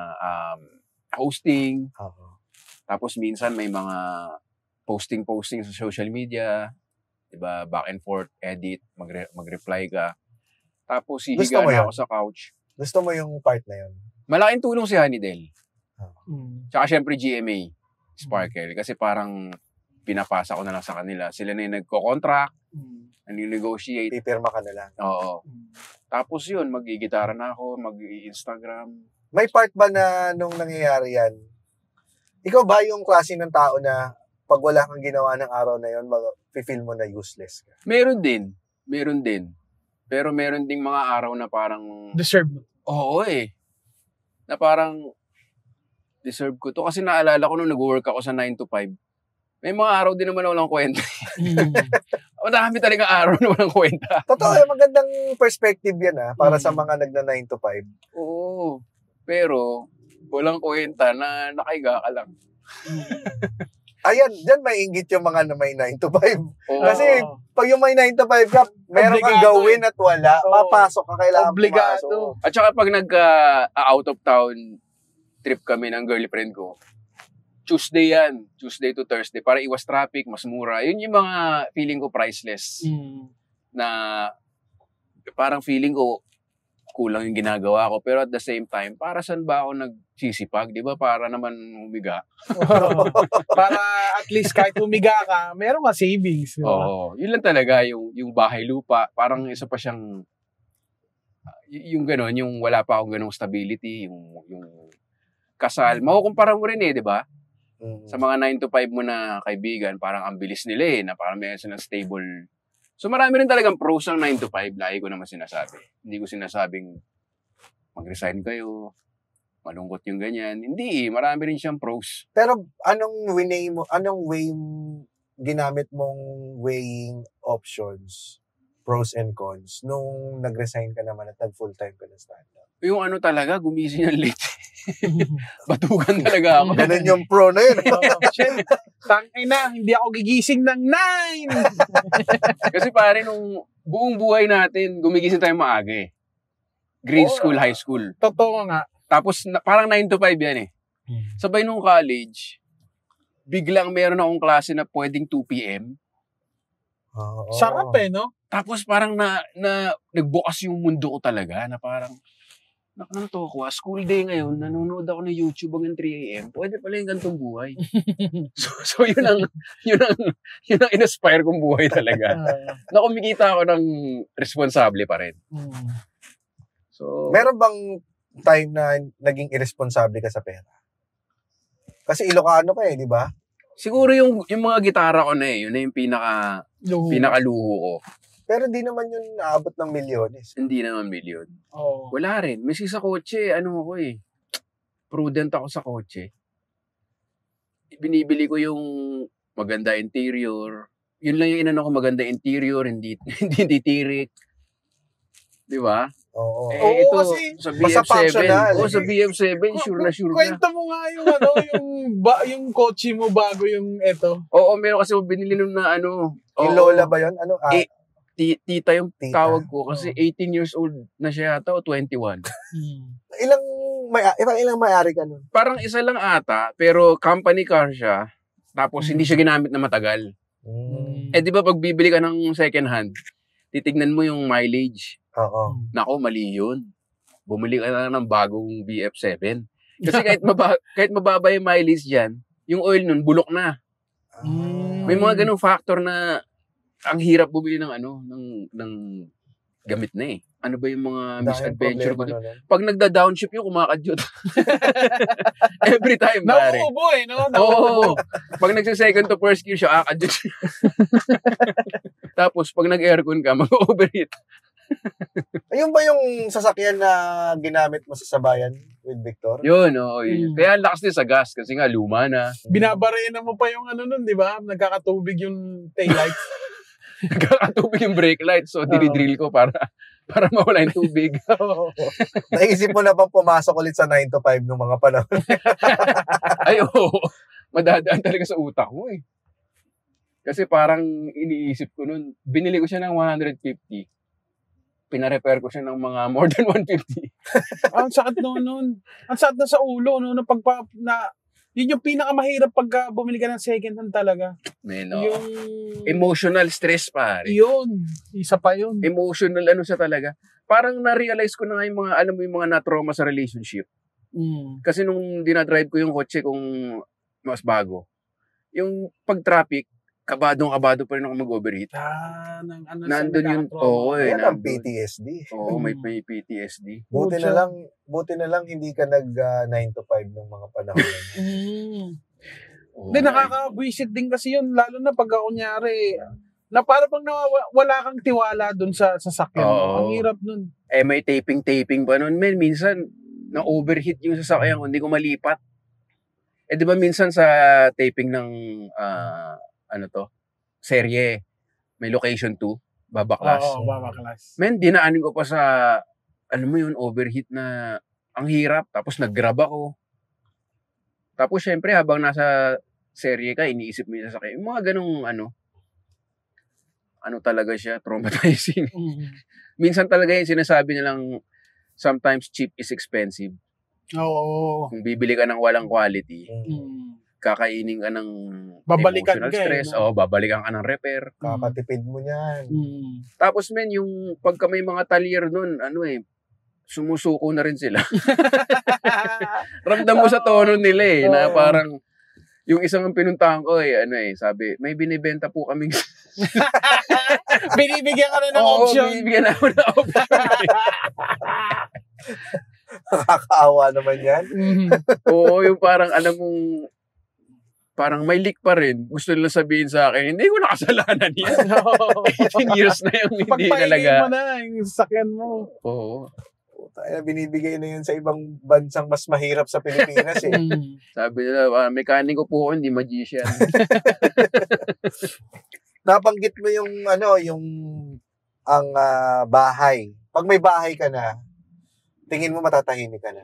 hosting. Tapos minsan may mga posting sa social media, 'di ba? Back and forth, edit, mag-reply ka. Tapos hihiga na ako sa couch. Gusto mo yung part na 'yon? Malaking tulong si Honeydel. Tsaka syempre GMA, Sparkle, kasi parang pinapasa ko na lang sa kanila. Sila na yung nagko-contract, nag-negotiate. Pipirma ka na lang. Oo. Tapos yun, mag-gitara na ako, mag-Instagram. May part ba na nung nangyayari yan, ikaw ba yung klase ng tao na pag wala kang ginawa ng araw na yun, mag-feel mo na useless ka? Meron din. Pero meron ding mga araw na parang... Deserve mo. Oo Na parang deserve ko to. Kasi naalala ko nung nag-work ako sa 9 to 5. May mga araw din naman na walang kwenta. Madami talagang araw na walang kwenta. Totoo, magandang perspective yan para sa mga nagna 9 to 5. Oo. Pero, walang kwenta na nakahiga ka lang. Ayan, dyan may inggit yung mga na may 9 to 5. Oo. Kasi, pag yung may 9 to 5 ka, meron kang gawin at wala, papasok ka, kailangan obligado. At saka pag nag-out of town trip kami ng girlfriend ko, Tuesday yan. Tuesday to Thursday. Para iwas traffic, mas mura. Yun yung mga feeling ko priceless. Na parang feeling ko kulang yung ginagawa ko. Pero at the same time, para saan ba ako nagsisipag? Di ba? Para naman humiga. Para at least kahit humiga ka, meron ka savings. Diba? Oo. Yun lang talaga, yung bahay lupa. Parang isa pa siyang, yung gano'n, yung wala pa akong ganong stability, yung kasal. Makukumpara mo rin di ba? Sa mga 9 to 5 mo na kaibigan, parang ang bilis nila na parang meron silang stable. So marami rin talagang pros ng 9 to 5. Lagi ko naman sinasabi. Hindi ko sinasabing mag-resign kayo, malungkot yung ganyan. Hindi, marami rin siyang pros. Pero anong way ginamit mong weighing options, pros and cons, nung nag-resign ka naman at nag-full-time ka na stand-up? Yung talaga, gumising ng late. Batugan talaga ako. Ganun yung pro na yun. Tangay na, hindi ako gigising ng 9! Kasi pare, nung buong buhay natin, gumigising tayo maaga Grade school, high school. Totoo nga. Tapos parang 9 to 5 yan Sabay nung college, biglang meron akong klase na pwedeng 2 p.m. Sarap no? Tapos parang nagbukas yung mundo ko talaga na parang, nakanto ko, school day ngayon, nanonood ako ng YouTube hanggang 3 a.m. Pwede pala yung gantong buhay. so yun ang in-aspire kong buhay talaga. Na kumikita ako ng responsable pa rin. So, meron bang time na naging irresponsible ka sa pera? Kasi Ilocano ka di ba? Siguro yung mga gitara ko yun na yung pinakaluho ko. Pero di naman yun naabot ng milyones. Hindi naman milyon. Oh. Wala rin. Kasi sa kotse, prudent ako sa kotse. Binibili ko yung maganda interior. Yun lang yung inano ko, maganda interior, hindi tirik. Di ba? Oo. Ito, kasi sa basta BF7. functional. Sa BF7, sure na sure na. Kwento mo nga yung yung kotse mo bago yung eto. Oo, meron kasi binili nung na Yung lola ba yun? Tita yung Tita. tawag ko kasi 18 years old na siya yata o 21. Ilang may-ari ka nun? Parang isa lang ata, pero company car siya. Tapos hindi siya ginamit na matagal. Di ba pag bibili ka ng second hand, titignan mo yung mileage. Oo. Nako, mali yun. Bumili ka na ng bagong BF7. Kasi kahit mababa yung mileage dyan, yung oil nun bulok na. May mga ganung factor na ang hirap bumili ng ng gamit na Ano ba yung mga misadventure ko? Pag nagda-downshift yung kumakadyot. Every time, pare. Nauubo no? Oo. Pag nagsa-second to first gear siya, akadyot siya. Tapos, pag nag-aircon ka, mag-overheat. Ayun ba yung sasakyan na ginamit mo sa Sabayan with Victor? Yun, yun. Kaya lakas din sa gas kasi nga luma na. Binabarena mo pa yung nun, di ba? Nagkakatubig yung taillights. Nagkakatubig yung brake light. So, dinidrill ko para mawala yung tubig. Naisip mo na bang pumasok ulit sa 9 to 5 nung mga panahon? Ay, oo. Madadaan talaga sa utak mo Kasi parang iniisip ko nun, binili ko siya ng 150. Pina-repair ko siya ng mga more than 150. Ang sakit nun. Ang sakit na sa ulo, yun yung pinakamahirap pagka bumili ka ng second hand talaga. Yung emotional stress, pare. Yun. Isa pa yun. Emotional siya talaga. Parang na-realize ko na nga yung mga, yung mga na-trauma sa relationship. Kasi nung dinadrive ko yung kotse kung mas bago, yung pag-traffic, kabado pa rin ako mag-overheat. Nandun yung, yan ang PTSD. Oo, may PTSD. Buti na lang hindi ka nag 9 to 5 ng mga panahon. Hindi, nakaka-visit din kasi yun, lalo na pag kunyari, na para pag wala kang tiwala dun sa sasakyan mo. Ang hirap nun. May taping pa nun. Minsan, na-overheat yung sasakyan ko, hindi ko malipat. Di ba minsan sa taping ng serye, may location 2, babaklas. Oo, babaklas. Dinaanin ko pa sa, overheat na ang hirap. Tapos nag-grab ako. Tapos syempre, habang nasa serye ka, iniisip mo yung sasakyan. Yung mga ganong, talaga siya, traumatizing. Minsan talaga yung sinasabi nilang, sometimes cheap is expensive. Oo. Kung bibili ka ng walang quality, kakainin ka ng Babalikan emotional ka stress, no? babalikan ka ng repair. Kakatipid mo niyan. Tapos men, yung pagka may mga talyer nun, sumusuko na rin sila. Ramdam mo sa tono nila na parang, yung isang pinuntahan ko sabi, may binibenta po kaming... Binibigyan ka na ng option. Binibigyan ako ng option. Nakakaawa naman yan. Oo, yung parang alam mong, parang may leak pa rin. Gusto nila sabihin sa akin, hindi ko nakasalanan yan. 18 years na yung hindi talaga. Pagpaingin mo na yung sakyan mo. Oo. Tayo binibigay na yun sa ibang bansang mas mahirap sa Pilipinas eh. Sabi nila, mekaniko po ako, hindi magician. Nabanggit mo yung ang bahay. Pag may bahay ka na, tingin mo matatahimik ka na.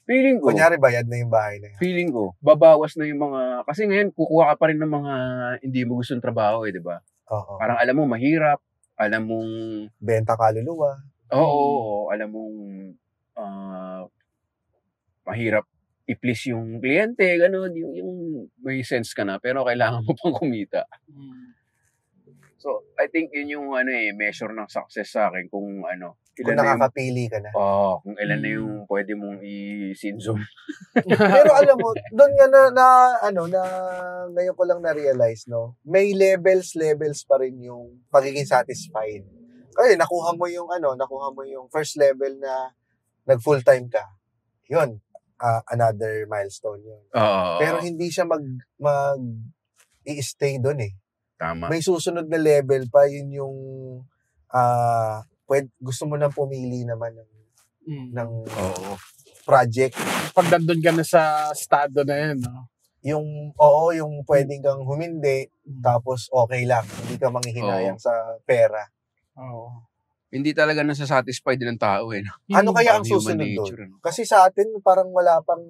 Feeling ko. Kunyari bayad na yung bahay na yan. Feeling ko, babawas na yung mga, kasi ngayon, kukuha ka pa rin ng mga hindi mo gustong trabaho di ba? Oo. Parang alam mo, mahirap. Alam mong... Benta kaluluwa. Oo, alam mong mahirap i-please yung kliyente, gano'n, yung may sense ka na, pero kailangan mo pang kumita. So, I think yun yung measure ng success sa akin kung Kung nakakapili ka na. Kung ilan na yung pwede mong i-sinzone. Pero alam mo, doon nga na ngayon ko lang na-realize, no, may levels pa rin yung pagiging satisfied. Kasi nakuha mo yung first level na nag-full-time ka. Yun, another milestone yun. Pero hindi siya i-stay doon eh. Tama. May susunod na level pa, yun yung gusto mo nang pumili naman ng project. Pag nandun ka na sa estado na yun, no? Yung pwedeng kang humindi, tapos okay lang. Hindi ka manghihinayang sa pera. Hindi talaga nasa-satisfied din ng tao eh. No? Ano kaya ang susunod doon? Kasi sa atin, parang wala pang...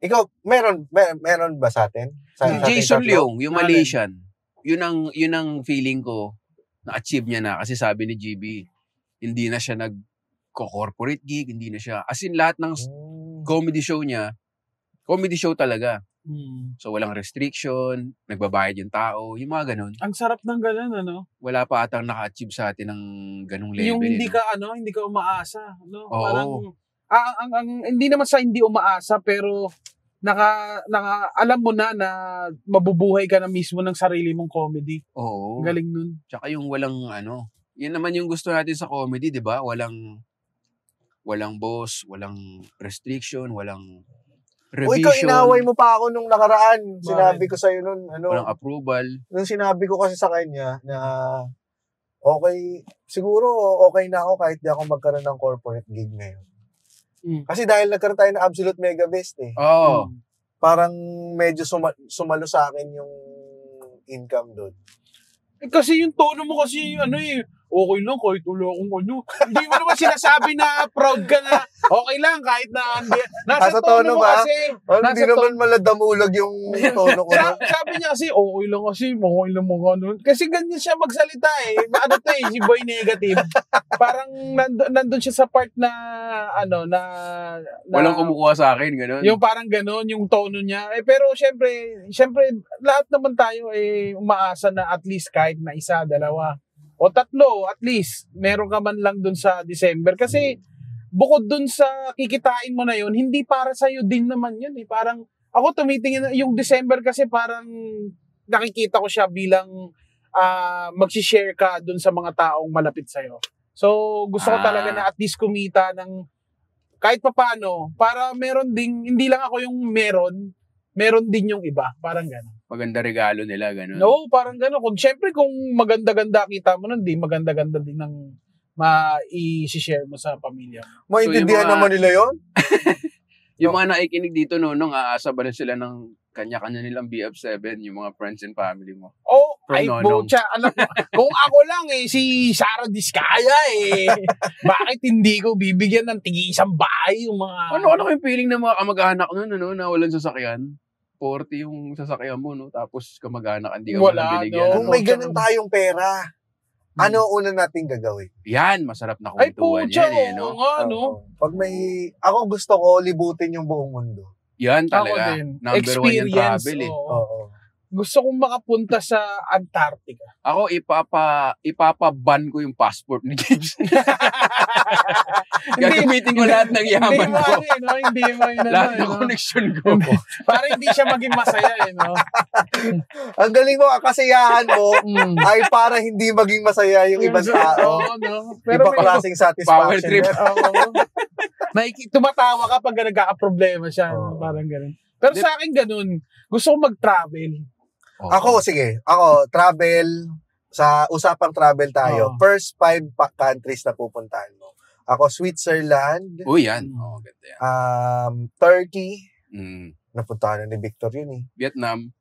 Ikaw, meron ba sa atin? Yung Jason Leong, yung Malaysian, yun ang feeling ko, na-achieve niya na. Kasi sabi ni GB, hindi na siya nag-corporate gig, hindi na siya. As in, lahat ng comedy show niya, comedy show talaga. So, walang restriction, nagbabayad yung tao, yung mga ganun. Ang sarap ng ganun, Wala pa atang naka-achieve sa atin ng ganung level. Yung hindi ka umaasa, no? Parang, hindi naman sa hindi umaasa, pero alam mo na mabubuhay ka na mismo ng sarili mong comedy. Oo. Galing nun. Tsaka yung walang yun naman yung gusto natin sa comedy, di ba? Walang boss, walang restriction, walang revision. Ikaw, inaway mo pa ako nung nakaraan. Sinabi ko sa'yo nun, walang approval. Nung sinabi ko kasi sa kanya na siguro okay na ako kahit di ako magkaroon ng corporate gig ngayon. Kasi dahil nagkaroon tayo ng Absolute Mega Best eh. Oo. Parang medyo sumalo sa akin yung income doon. Kasi yung tono mo kasi okay lang kahit wala akong Hindi mo naman sinasabi na proud ka na okay lang kahit na nasa tono mo ba? kasi. Hindi naman maladamulag yung tono ko. Sabi niya kasi okay lang mga ganun. Kasi ganyan siya magsalita eh. Si Boy Negative. Parang nandun siya sa part na walang kumukuha sa akin, gano'n. Yung parang gano'n, yung tono niya. Pero syempre, lahat naman tayo umaasa na at least kahit na isa, dalawa, o tatlo, at least, meron ka man lang dun sa December. Kasi, bukod dun sa kikitain mo na yun, hindi para sa'yo din naman yun eh. Parang, ako tumitingin, yung December kasi parang nakikita ko siya bilang magsishare ka dun sa mga taong malapit sa'yo. So, gusto ko talaga na at least kumita ng kahit papaano, para meron ding, hindi lang ako yung meron din yung iba. Parang gano'n. Maganda regalo nila, gano'n. No, parang gano'n. Siyempre, kung maganda-ganda kita mo nun, di maganda-ganda din ng i-share mo sa pamilya. Maintindihan naman nila yon. Yung mga nakikinig dito, nung aasa ba rin sila ng kanya-kanya nilang BF7, yung mga friends and family mo? Oh, ay bocha. Alam mo, kung ako lang si Sarah Diskaya bakit hindi ko bibigyan ng tig-isang bahay yung mga... Ano yung feeling ng mga kamag-anak nun, na walang sasakyan? 40 yung sasakyan mo, no? Tapos kamag-anak, hindi ka walang binigyan. Kung may ganun tayong pera, ano una nating gagawin? Yan, masarap na kwentuhan yan no? Pag ako gusto ko libutin yung buong mundo. Yan Ako talaga. din. Number one yung Experience, travel eh. oo. Oo. Gusto kong makapunta sa Antarctica. Ako, ipapaban ko yung passport ni James. Gagamitin ko lahat ng yaman Hindi mo ko. ano, no? Hindi mo yun, Lahat ng no? connection ko. Para hindi siya maging masaya, no? Ang galing mo, ang kasiyahan mo ay para hindi maging masaya yung ibang tao. Oo, no? Pero Iba klaseng satisfaction. Power trip. yan. tumatawa ka pag nagkakaproblema siya. Oo. No? Parang ganun. Pero sa akin ganun, gusto ko mag-travel. Ako, sige. Ako, travel. Sa usapang travel tayo. Oo. First 5 countries na pupuntahan mo. Ako, Switzerland. Uy, yan. Oo, ganda yan. Turkey. Mm. Napuntahan na ni Victor yun eh. Vietnam.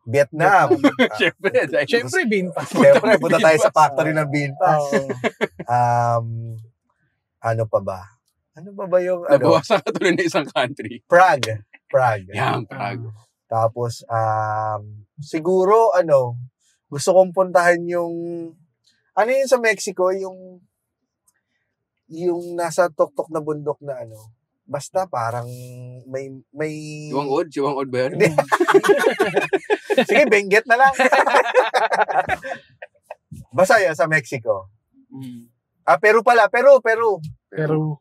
Vietnam. Siyempre. Siyempre, Bintas. Siyempre, punta tayo sa factory ng Bintas. Oo. Ano pa ba? Ano pa ba yung Nabawasan ka tuloy na isang country. Prague. Yan, Prague. Tapos, siguro, gusto kong puntahan yung, yun sa Mexico, yung nasa tuktok na bundok na basta parang may Siwang Od ba yun? Hindi. Sige, Benguet na lang. Basta yan, sa Mexico. Peru pala, Peru. Pero,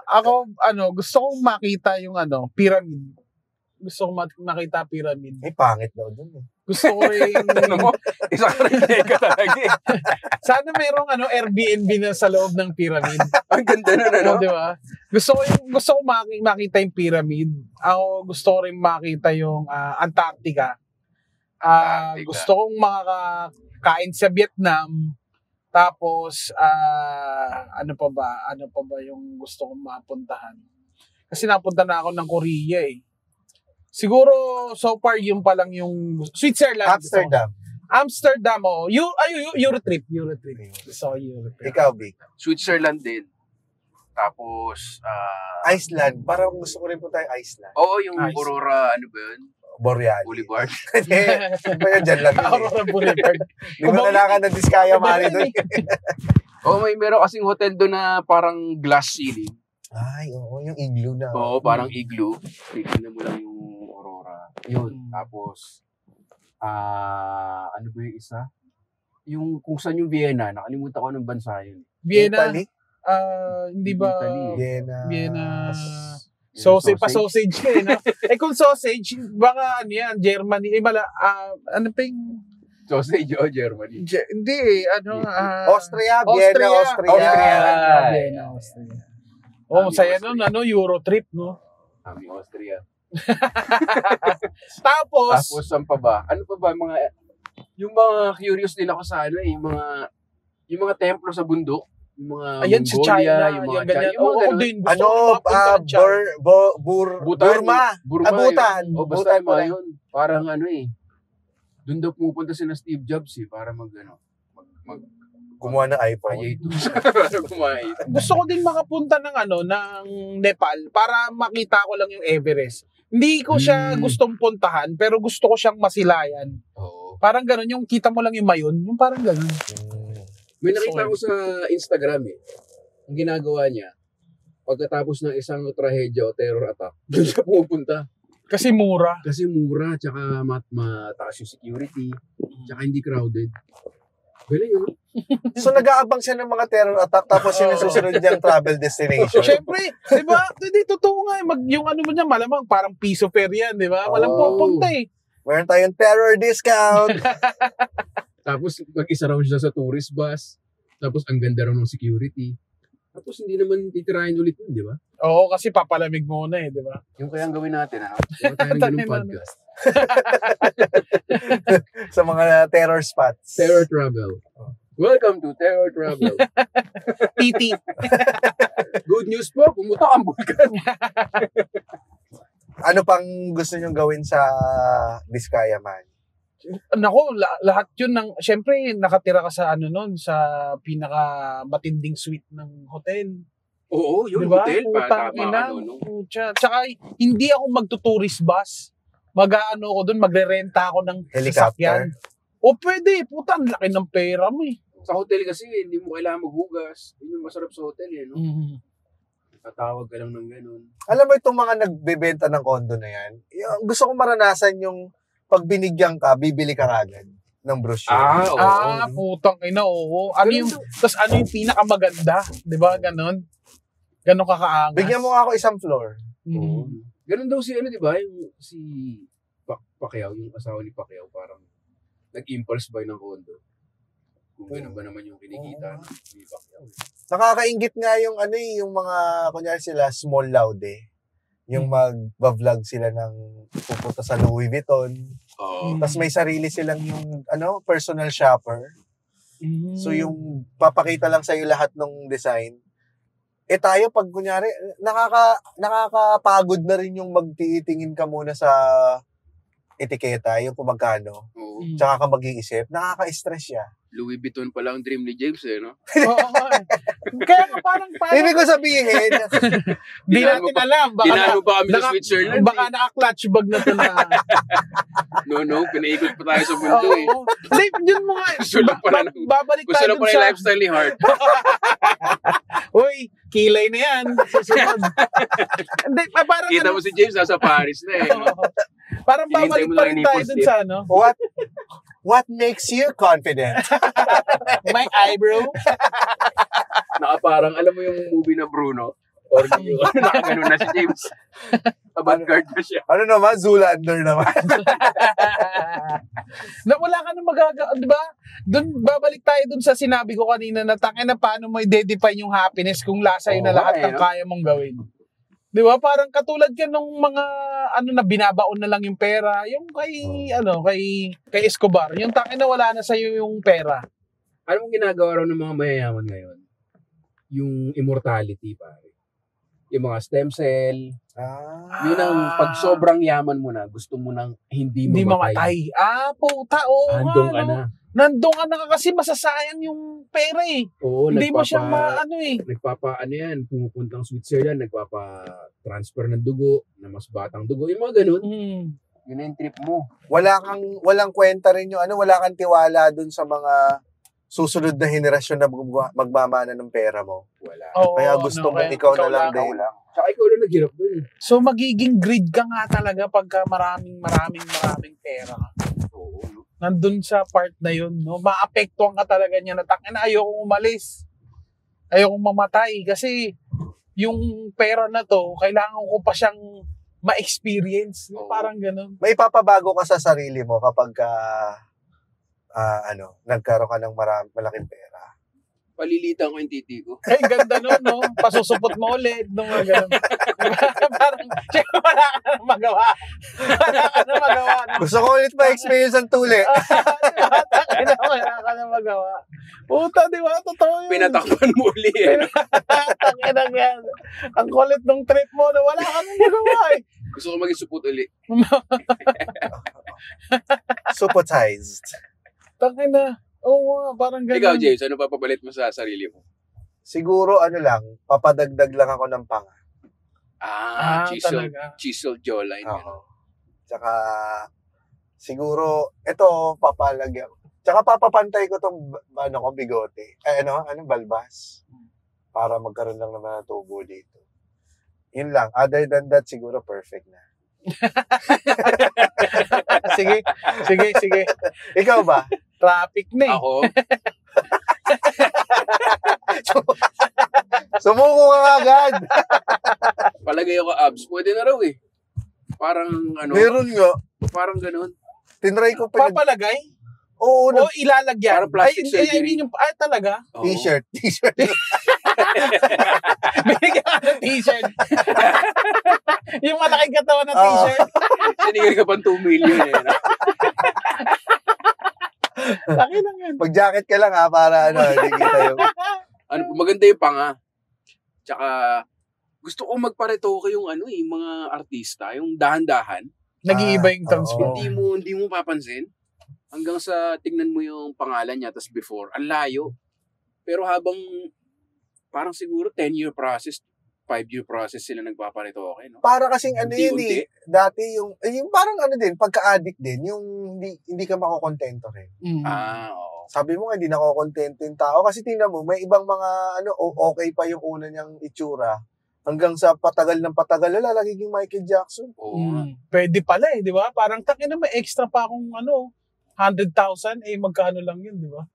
ako, gusto kong makita yung pyramid. Gusto kong makita pyramid. Pangit daw dun eh. Gusto ko rin, Isa ka rin ka talaga eh. sana merong Airbnb na sa loob ng pyramid. Ang ganda nun, Di ba? Gusto ko makita yung pyramid. Ako gusto ko rin makita yung Antarctica. Gusto kong makakain sa Vietnam. Tapos, ano pa ba yung gusto kong mapuntahan? Kasi napunta na ako ng Korea eh. Siguro, so far, yung pa lang yung Switzerland. Amsterdam, oh. Eurotrip. So, Eurotrip. Ikaw, Vic. Switzerland din. Tapos, Iceland. Parang gusto ko rin punta yung Iceland. oo, yung Nice. Aurora, ano ba yun? Borealis. Boulevard. Kaya dyan lang yun eh. Aurora Boulevard. Di mo nalakan ng Diskaya Mari doon. Oo, meron kasing hotel doon na parang glass ceiling. Ay, oo, yung igloo na. Oo, parang igloo. Tignan mo lang yung Aurora. Yun. Tapos, ano ba yung isa? Yung kung saan yung Vienna. Nakalimutan ko anong bansa yun. Vienna. Italy? Hindi ba? Italy. Vienna. Sausage ka eh, no? Kung sausage, baka yan, Germany. Ano pa yung... Sausage o Germany. Hindi eh, Austria, Vienna, Austria. Austria. Oh, saya nun, Eurotrip, no? Kami Austria. Tapos, Tapos, saan pa ba? Ano pa ba? Yung mga curious din ako sa yung mga templo sa bundok. Yung mga ayan sa Mongolia, China, yung mga yung ganyan. China, yung mga ganun. Din. Gusto ko mapunta ng China. Burma. Butan. O basta yung mga yun. Parang doon daw pupunta si na Steve Jobs para Kumuha ng iPhone. Para kumain. Gusto ko din makapunta ng ng Nepal para makita ko lang yung Everest. Hindi ko siya gustong puntahan, pero gusto ko siyang masilayan. Oo. Parang ganun, yung kita mo lang yung mayon, yung parang ganun. May nakita ko sa Instagram ang ginagawa niya, pagkatapos ng isang trahedya o terror attack, doon siya pupunta. Kasi mura. Kasi mura, tsaka mataas yung security, tsaka hindi crowded. Galing yun. So nag-aabang siya ng mga terror attack tapos yun ang susunod niyang travel destination. Siyempre, di ba? Hindi, totoo nga. Yung mo niya, malamang parang piso fair yan, di ba? Walang pupunta eh. Meron tayong terror discount. Tapos mag-isa raw siya sa tourist bus. Tapos ang ganda raw ng security. Tapos hindi naman titirahin ulit yun, di ba? Oo, kasi papalamig muna eh, di ba? Yung kaya ang gawin natin, Gawa tayo ng ganung podcast. Sa mga terror spots. Terror Travel. Welcome to Terror Travel. PT. Good news po, pumunta kang Bulkan. Ano pang gusto niyong gawin sa Diskaya Man? Nako, lahat yun syempre nakatira ka sa sa pinaka matinding suite ng hotel. Oo, yung diba? hotel pa. Utang ina. Tsaka hindi ako magtutourist bus. Ko doon, magre-renta ako ng sasakyan. O pwede, puta, ang laki ng pera mo eh. Sa hotel kasi, hindi mo kailangan maghugas. Yun yung masarap sa hotel no? Tatawag ka lang ng ganun. Alam mo itong mga nagbebenta ng condo na yan, gusto kong maranasan yung pag binigyan ka, bibili ka agad ng brochure. Oo. Putang ina, oo. Tapos ano yung pinakamaganda? Di ba? Ganon kakaangas. Bigyan mo nga ako isang floor. Oo. Ganun daw si di ba? Yung si Pacquiao, yung asawa ni Pacquiao, parang nag-impulse buy ng condo. Kung gano'n ba naman yung kinikita ni Pacquiao. Nakakaingit nga yung yung mga, kunyari sila, small loud Yung mag-vlog sila ng pupunta sa Louis Vuitton. Tapos may sarili silang yung, personal shopper. So yung papakita lang sa'yo lahat ng design. Tayo pag kunyari, nakakapagod na rin yung magtitingin ka muna sa etiketa, yung kung magkano. Tsaka ka mag-iisip, nakaka-stress siya. Louis Vuitton pala ang dream ni James no? Oo. Kaya parang Ibig ko sabihin, di natin alam. Dinalo pa kami sa Switzerland. Baka naka-clutch bag na ito na. No, pinaikot pa tayo sa mundo Hindi, yun mo nga. Babalik tayo dun sa... Gusto na pala yung lifestyle ni Hart. Uy, kilay na yan. Susunod. Hindi, parang Kita mo si James nasa Paris na Parang babalik pa rin tayo dun sa What makes you confident? My eyebrow. Nakaparang, alam mo yung movie na Bruno? Or yung nakaganon na si James. Avant-garde na siya. Ano naman? Zoolander naman. Na wala ka na magagawa, di ba? Doon, babalik tayo dun sa sinabi ko kanina na tangin na paano mo i-define yung happiness kung lasa yun na lahat ng kaya mong gawin. Di ba? Parang katulad ka nung mga na binabaon na lang yung pera. Yung kay Escobar. Yung tangin na wala na sa'yo yung pera. Ano mong ginagawa raw ng mga mayayaman ngayon? Yung immortality, pare. Yung mga stem cell. Yun ang pag sobrang yaman mo na, gusto mo nang hindi mamatay. Puta. Oo. Handong ka na. Nandun ka na kasi masasayang yung pera Oo, hindi mo siya pumupuntang Switzerland, nagpapa-transfer ng dugo, na mas batang dugo, yung mga ganun. Yun yung trip mo. Walang kwenta rin yung wala kang tiwala dun sa mga susunod na henerasyon na magmamana ng pera mo. Wala. Kaya gusto mo ikaw na lang din. Tsaka ikaw na naghirap dun. So magiging greed ka nga talaga pagka maraming pera. Oo. Nandun sa part na yun, maapektuhan ka talaga niya na ayokong umalis. Ayokong mamatay kasi yung pera na to, kailangan ko pa siyang ma-experience. Parang ganun. May papabago ka sa sarili mo kapag nagkaroon ka ng malaking pera. Palilitan ko yung titi ko. Ay, ganda nun, no? Pasusupot mo ulit. Parang, wala ka na magawa. Gusto ko ulit ma-experience ang tuli. Wala ka na magawa. Puta, di ba? Totoo yun. Pinatakpan mo ulit. Takinang yan. Ang kulit ng trip mo na wala ka na magawa Gusto ko maging supot ulit. Supotized. Takinang. Oo, parang ganun. Ikaw, James, ano papabalit mo sa sarili mo? Siguro, papadagdag lang ako ng panga. Chisel jawline. Tsaka, siguro, ito, papalagyan. Tsaka papapantay ko tong, bigote. Balbas. Para magkaroon lang naman ng tubo dito. Yun lang. Other than that, siguro perfect na. Sige. Ikaw ba? Traffic na Ako? Sumuko ka agad. Palagay ako abs. Pwede na raw Parang Meron nga. Parang ganun. Tinry ko pa. Papalagay? Oo. O ilalagyan? Parang plastic surgery. Talaga? T-shirt. Binigyan ka ng t-shirt. Yung malaking katawan ng t-shirt. Sinigay ka pang 2 million Laki lang yan. Mag-jacket ka lang para hindi kita yung... Maganda yung panga. Tsaka, gusto ko magparetoke yung mga artista, yung dahan-dahan. Nag-iiba yung transfer. Hindi mo papansin. Hanggang sa tignan mo yung pangalan niya, tas before, ang layo. Pero habang, parang siguro 10-year process, 5-year process sila nagpaparetoke, no? Para kasing dati yung parang pagka-addict din, yung hindi ka makokontento rin. Oo. Sabi mo nga, hindi nakokontento yung tao. Kasi tingnan mo, may ibang mga, okay pa yung una niyang itsura. hanggang sa patagal ng patagal, lalagiging Michael Jackson. Pwede pala di ba? Parang takin na may extra pa akong 100,000, magkano lang yun, di ba?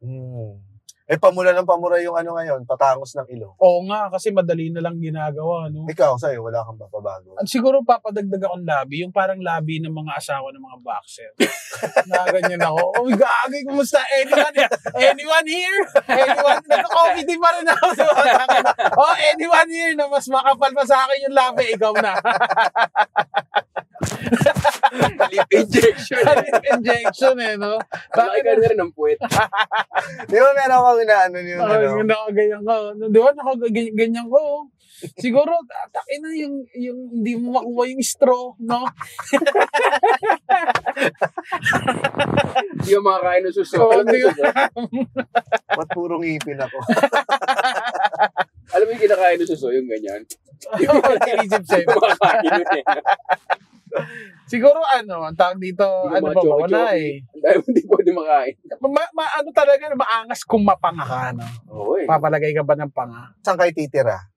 Pamura ng pamura yung ngayon, patangos ng ilong. Oo nga, kasi madali na lang ginagawa, no? Ikaw, sa'yo, wala kang papabago. Siguro papadagdag akong labi, yung parang labi ng mga asawa ng mga boxer. Nakaganyan ako. Gagi, kumusta? Anyone here? Anyone? Naka-coffee din pa rin ako. Anyone here na mas makapal pa sa akin yung labi, ikaw na. Lip injection. Lip injection no? Bakit ka na rin ng puwet? Di ba meron kang inaano yung nakaganyan ko. Di ba nakaganyan ko? Siguro, takin na yung hindi mo makuha yung straw, no? Hindi mo makakain ng suso. Ba't puro ngipin ako? Alam mo yung kinakain ng suso, yung ganyan? Sinisip sa'yo. Makakain nun Siguro ang tawag dito, wala Dahil hindi pwede makain. Talaga, maangas kung mapanga ka, no? Oo Papalagay ka ba ng panga? Saan kayo titira?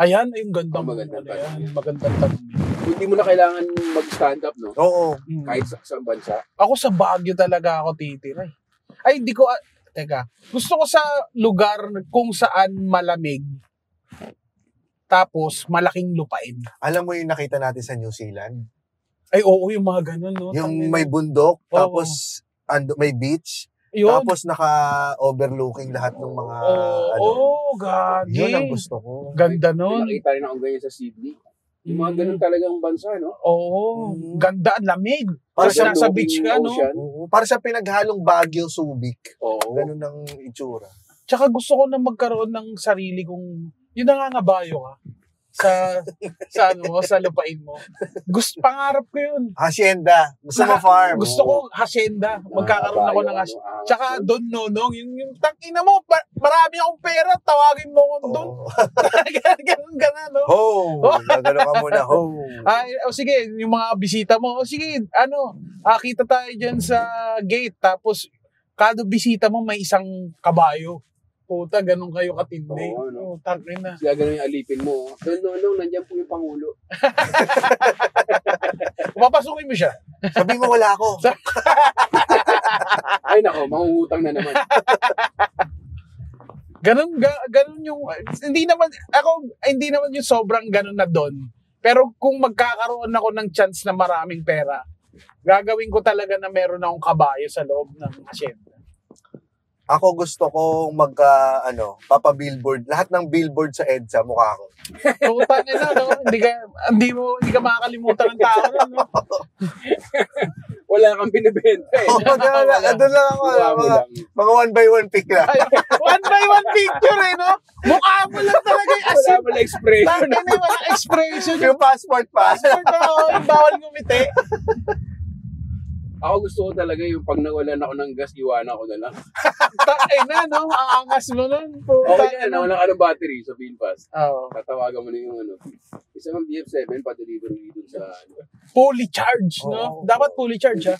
Ayan, yung gandang magandang tanong. Hindi mo na kailangan mag-stand up, no? Oo. Kahit sa bansa. Ako sa Baguio talaga ako titira. Ay, hindi ko, teka. Gusto ko sa lugar kung saan malamig. Tapos, malaking lupain. Alam mo yung nakita natin sa New Zealand? Ay, oo, yung mga ganun, no? Yung may bundok, tapos may beach, yun. Tapos naka-overlooking lahat ng mga gagi. Yun ang gusto ko. Ganda nun. Nakita rin ako ganyan sa Sydney. Yung mga ganun talagang bansa, no? Oo. Ganda, lamig. Para siya nasa beach ka, no? Para siya pinaghalong Baguio, Subic. Oo. Ganun ang itsura. Tsaka gusto ko na magkaroon ng sarili kong, yung nangangabayo ka sa lupain mo. Pangarap ko yun. Hacienda. Gusto mo farm. Gusto ko hacienda. Magkakaroon ako ng hacienda. Tsaka Don Nonong, yung tangina mo, marami akong pera, tawagin mo ko doon. Ganun, no? Gagano ka muna, sige, yung mga bisita mo, sige, kita tayo dyan sa gate, tapos kada bisita mo may isang kabayo. Puta, ganun kayo katindi. Tangin na. Gagano yung alipin mo. Doon, nandiyan po yung Pangulo. Papasukin mo siya. Sabi mo, wala ako. Ay nako, mangungutang na naman. Ganun yung, hindi naman yung sobrang ganun na doon. Pero kung magkakaroon ako ng chance na maraming pera, gagawin ko talaga na meron akong kabayo sa loob ng hacienda. Ako gusto kong papa-billboard. Lahat ng billboard sa EDSA, mukha ko. Puta nila, no? Hindi ka makakalimutan ng tao, no? Wala kang binibenta, Doon lang ako. Mga 1x1 pic lang. 1x1 picture, no? Mukha mo lang talaga yung asin. Wala mo lang expression. Walang expression. Yung passport pa. Yung bawal ngumiti. Ako gusto ko talaga yung pag nawalan ako ng gas, iwanan ko na lang. No? Ang angas mo nun. Okay na, nawalan ka ng battery sa Pinfast. Oo. Tatawagan mo na yung isa ng BF7, pa-deliver dun sa fully charge, no? Dapat fully charge, ha?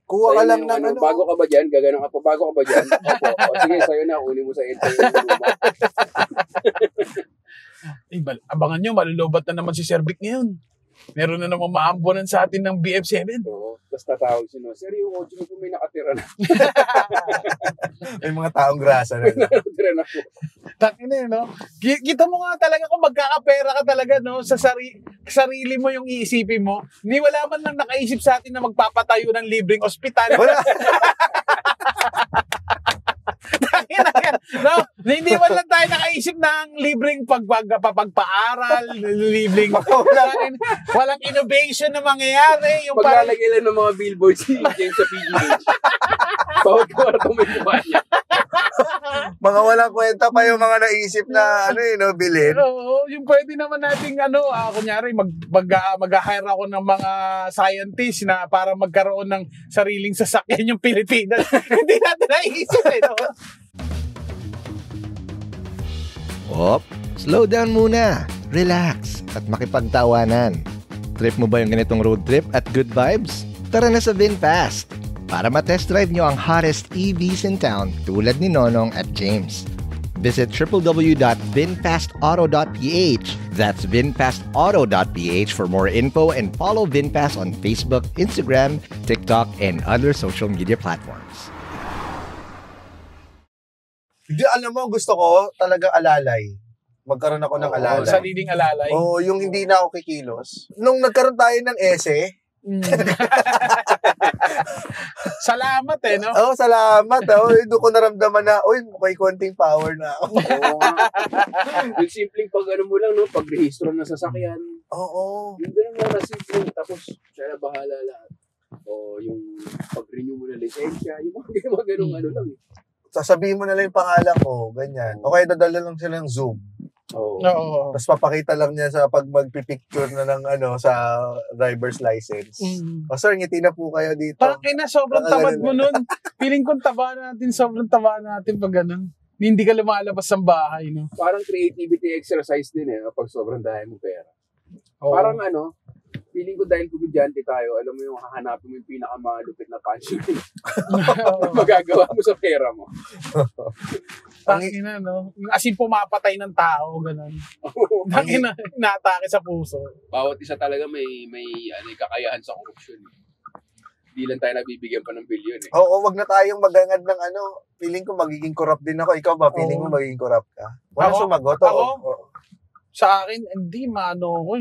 Kuha ka lang ng bago ka ba dyan? Gaganon ka pa. Bago ka ba dyan? Opo. Sige, sa'yo na. Kunin mo sa EDSA. Abangan nyo, malulobat na naman si Sir Vic ngayon. Meron na naman maambunan sa atin ng BF7. Oo. Tapos tatawag sino. Sir, yung audio ko may nakatira na. May mga taong grasa na. Nakatira na po. Takin no? Kita mo nga talaga kung magkakapera ka talaga, no? Sa sarili mo yung iisipin mo. Hindi wala man lang nakaisip sa atin na magpapatayo ng libreng ospital. Wala. No, hindi man lang tayo nakaisip ng libreng pagpapaaral, libreng walang innovation na mangyayari. Yung paglalagay lang ng mga billboards si James sa PGH. Bawat kwarto may mukha niya. Mga walang kwenta pa yung mga naisip na bilhin. Oo, yung pwede naman nating kunyari mag-hire ako ng mga scientists na para magkaroon ng sariling sasakyan yung Pilipinas. Hindi natin naisip no? Slow down muna, relax, at makipagtawanan. Trip mo ba yung ganitong road trip at good vibes? Tara na sa VinFast para matest drive nyo ang hottest EVs in town tulad ni Nonong at James. visit www.vinfastauto.ph. That's vinfastauto.ph for more info and follow VinFast on Facebook, Instagram, TikTok, and other social media platforms. Hindi, alam mo, gusto ko talaga alalay. Magkaroon ako ng alalay. Sariling alalay. Oo, yung hindi na ako kikilos. Nung nagkaroon tayo ng ese, Salamat no? oh, salamat. Oh, doon ko naramdaman na, uy, may konting power na ako. Oo nga. Yung simpleng pag ano mo lang, no? Pag-rehistro ng sasakyan. Oo. Yung ganun lang na simple. Tapos, siya na bahala lahat. O yung pag-renew mo na lisensya. Yung mga ganung ano lang. Sasabihin mo na lang yung pangalan ko, ganyan. O kaya dadala lang sila ng Zoom. Oo. Tapos papakita lang niya sa pag magpipicture na ng sa driver's license. O sir, ngiti na po kayo dito. Parang sobrang tamad mo nun. Feeling ko sobrang taba natin pag ganun. Hindi ka lumalabas ng bahay, no? Parang creativity exercise din pag sobrang dahil mo pera. Oo. Parang feeling ko dahil komedyante tayo, alam mo yung hahanapin mo yung pinakamalupit na punchline. Magagawa mo sa pera mo. Tangina, no? As in, pumapatay ng tao, ganun. Tangina, inaatake sa puso. Bawat isa talaga may kakayahan sa korupsyon. Hindi lang tayo nabibigyan pa ng bilyon Oo, wag na tayong magangad ng feeling ko magiging corrupt din ako. Ikaw ba, feeling mo magiging corrupt ka? Wala sumagot. Ako? Sa akin, hindi, ko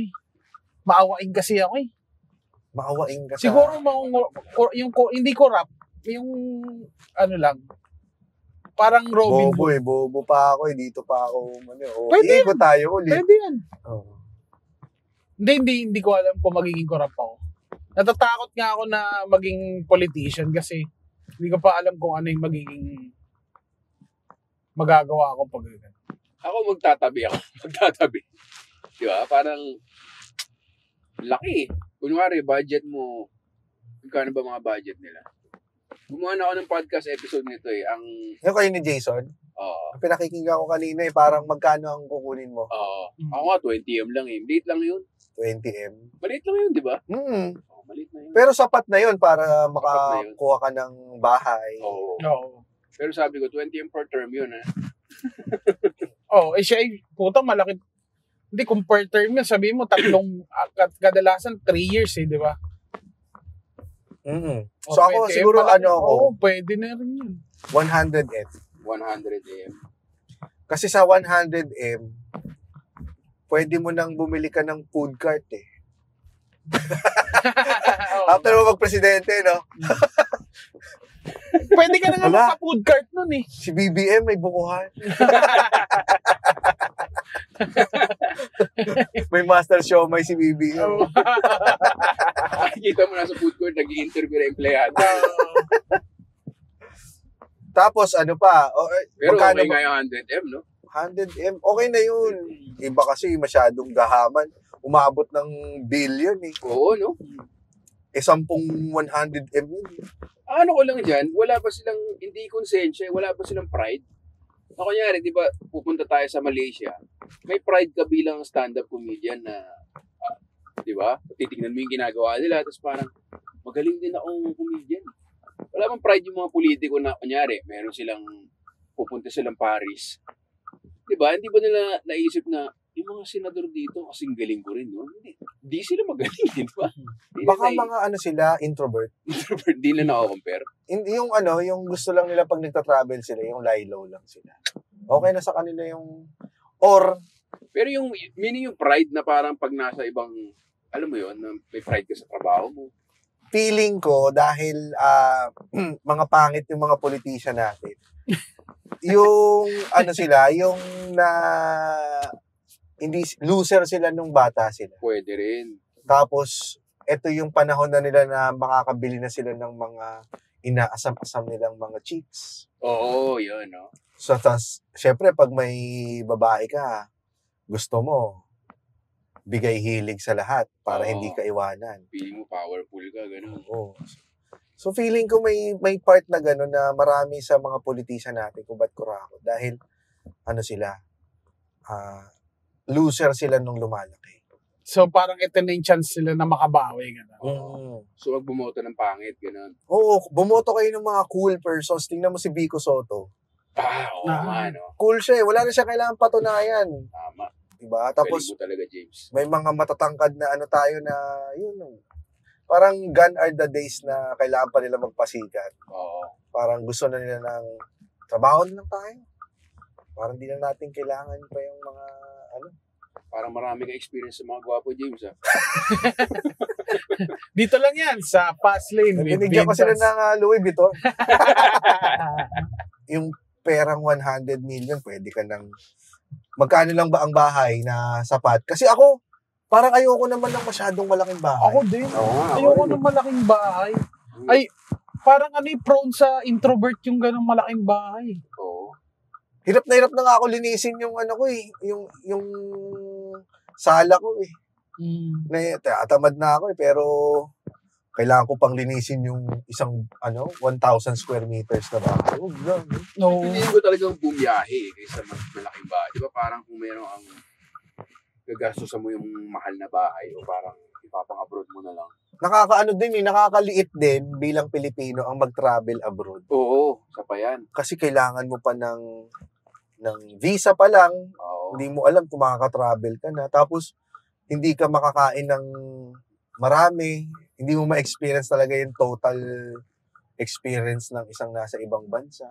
maawain kasi ako Maawain ka Siguro hindi corrupt, yung lang, parang Robin Hood. Bobo pa ako dito pa ako. Pwede iikot tayo ulit. Pwede yan. Hindi ko alam kung magiging corrupt ako. Natatakot nga ako na maging politician kasi hindi ko pa alam kung ano yung magiging magagawa ko pag ganun. Ako magtatabi. Di ba? Parang laki. Kunwari, budget mo, magkano ba mga budget nila? Gumawa na ako ng podcast episode nito Yung kayo ni Jason? Pinakikinggan ko kanina parang magkano ang kukunin mo? Ako nga, 20M lang Maliit lang yun. 20M? Maliit lang yun, di ba? Maliit na yun. Pero sapat na yun para makakuha ka ng bahay. Oo. Pero sabi ko, 20M per term yun Siya putang malaki. Hindi, kung per term yan, sabihin mo, kadalasan 3 years di ba? So ako, siguro pwede na rin yun. 100M. 100M. Kasi sa 100M, pwede mo nang bumili ka ng food cart After mo mag-presidente, no? Pwede ka na nga magpa-food cart nun Si BBM may bukuhan. May master show, may si BBM. Kita mo na sa food court, nag-i-interview na empleyado. Tapos, pero okay nga yung 100M, no? 100M, okay na yun. Iba kasi masyadong gahaman. Umabot ng billion Oo, no? 10 100M yun. Ano ko lang dyan, wala ba silang, hindi konsensya, wala ba silang pride? Kunyari, di ba, pupunta tayo sa Malaysia, may pride ka bilang stand-up comedian na, di ba, titignan mo yung ginagawa nila, tapos parang, magaling din akong comedian. Wala bang pride yung mga politiko na, kunyari, meron silang, pupunta silang Paris. Di ba, hindi ba nila naisip na, yung mga senador dito, kasing galing ko rin, no? Hindi sila magaling, di ba? Baka mga sila, introvert. Introvert, di na ako-compare. Yung gusto lang nila pag nagta-travel sila, yung lie low lang sila. Okay na sa kanila pero yung meaning yung pride na parang pag nasa ibang, alam mo yun, may pride ka sa trabaho mo. Feeling ko, dahil mga pangit yung mga politician natin, yung hindi loser sila nung bata sila. Pwede rin. Tapos, ito yung panahon na nila na makakabili na sila ng mga inaasam-asam nilang mga chicks. Oo, yun, no? So, syempre, pag may babae ka, gusto mo, bigay hilig sa lahat para hindi ka iwanan. Feeling mo powerful ka, gano'n. Oo. So, feeling ko may part na gano'n na marami sa mga politician natin kung ba't kurakot. Dahil, loser sila nung lumalaki. So, parang ito na yung chance sila na makabawi. So, bumoto ng pangit, gano'n. Oo, bumoto kayo ng mga cool persons. Tingnan mo si Vico Soto. Oo nga, no? Cool siya eh. Wala na siya kailangan patunayan. Tama. Diba? Galing Tapos, mo talaga, James. may mga matatangkad na ano tayo na, yun, parang gone are the days na kailangan pa nila magpasikat. Oo. Parang gusto na nila ng trabaho na lang tayo. Parang di na natin kailangan pa yung mga, ano. Parang marami kang experience sa mga gwapo, James, ha? Dito lang yan, sa Fast Lane. Binigyan ko sila ng Louis Vuitton. Yung perang 100 million, pwede ka nang, magkano lang ba ang bahay na sapat? Kasi ako, parang ayoko naman ng masyadong malaking bahay. Ako din. Oo nga. Ayoko ng malaking bahay. Ay, parang prone sa introvert yung ganong malaking bahay. Oo. Hirap na nga ako linisin yung ano ko eh, yung sala ko eh. Tamad na ako eh, pero kailangan ko pang linisin yung isang 1,000 square meters na bahay. No. Hindi ko talagang bumiyahe kaysa malaking bahay. Di ba parang kung meron ang gagastusan mo yung mahal na bahay o parang ipapang-abroad mo na lang. Nakakaliit din bilang Pilipino ang mag-travel abroad. Oo, sa pa yan. Kasi kailangan mo pa ng visa pa lang. Oo. Hindi mo alam kung makaka-travel ka na. Tapos, hindi ka makakain ng marami. Hindi mo ma-experience talaga yung total experience ng isang nasa ibang bansa.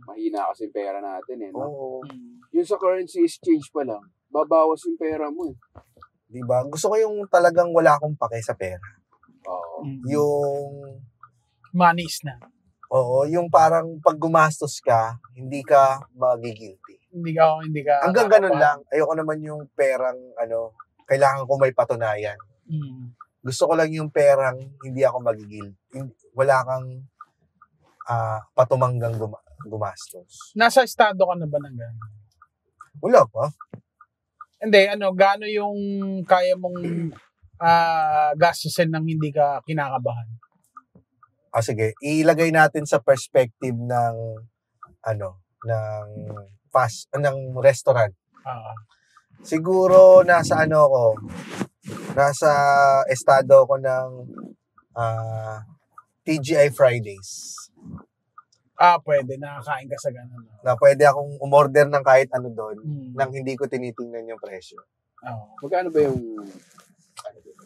Mahina kasi yung pera natin eh. No? Oo. Yung sa currency exchange pa lang, babawas yung pera mo eh. Diba? Gusto ko yung talagang wala akong pake sa pera. Oo. Yung Money is na. Oo, yung parang pag gumastos ka, hindi ka magigilty. Hindi ka. Hanggang ganun lang. Ayoko naman yung perang, kailangan ko may patunayan. Gusto ko lang yung perang, hindi ako magigilty. Wala kang patumanggang gumastos. Nasa estado ka na ba ng gano'n? Wala pa. Hindi, gaano yung kaya mong gastusin nang hindi ka kinakabahan? Sige, ilagay natin sa perspective ng ng restaurant. Siguro nasa nasa estado ko ng TGI Fridays. Pwede. Nakakain ka sa ganun. Na pwede akong umorder ng kahit ano doon nang hindi ko tinitingnan yung presyo. Magkano ba yung...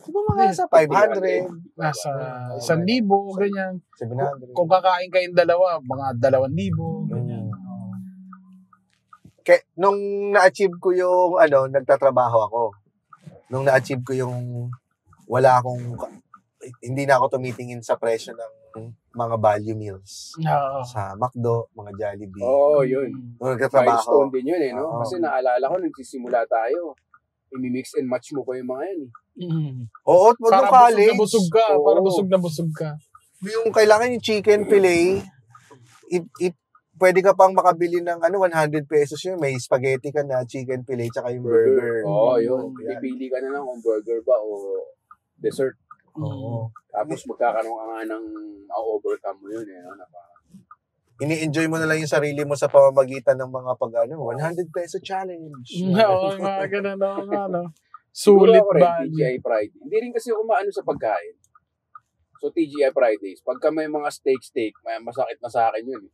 Siguro mga sa 500. Nasa 1,000, ganyan. 700. Kung kakain kayong dalawa, mga 2,000, ganyan. Nung na-achieve ko yung nagtatrabaho ako. Nung na-achieve ko yung hindi na ako tumitingin sa presyo ng mga value meals. Sa McDo, mga Jollibee. Oo, yun. Nung nagtatrabaho. Milestone din yun eh, no? Kasi naalala ko, nagsisimula tayo. I-mix and match mo pa yung mga yan eh. Oo, para college. busog na busog ka. Para busog na busog ka. Yung kailangan yung chicken fillet, pwede ka pang makabili ng 100 pesos yun. May spaghetti ka na, chicken fillet, tsaka yung burger. Oo, yun. Pipili ka na lang kung burger ba o dessert. Oo. Tapos magkakaroon ka nga ng overcome mo yun eh. Ini-enjoy mo na lang yung sarili mo sa pamamagitan ng mga 100 peso challenge. Oo, mga ganun. Sulit ba? TGI Friday. Hindi rin kasi ako maano sa pagkain. So, TGI Fridays. Pagka may mga steak, may masakit na sa akin yun.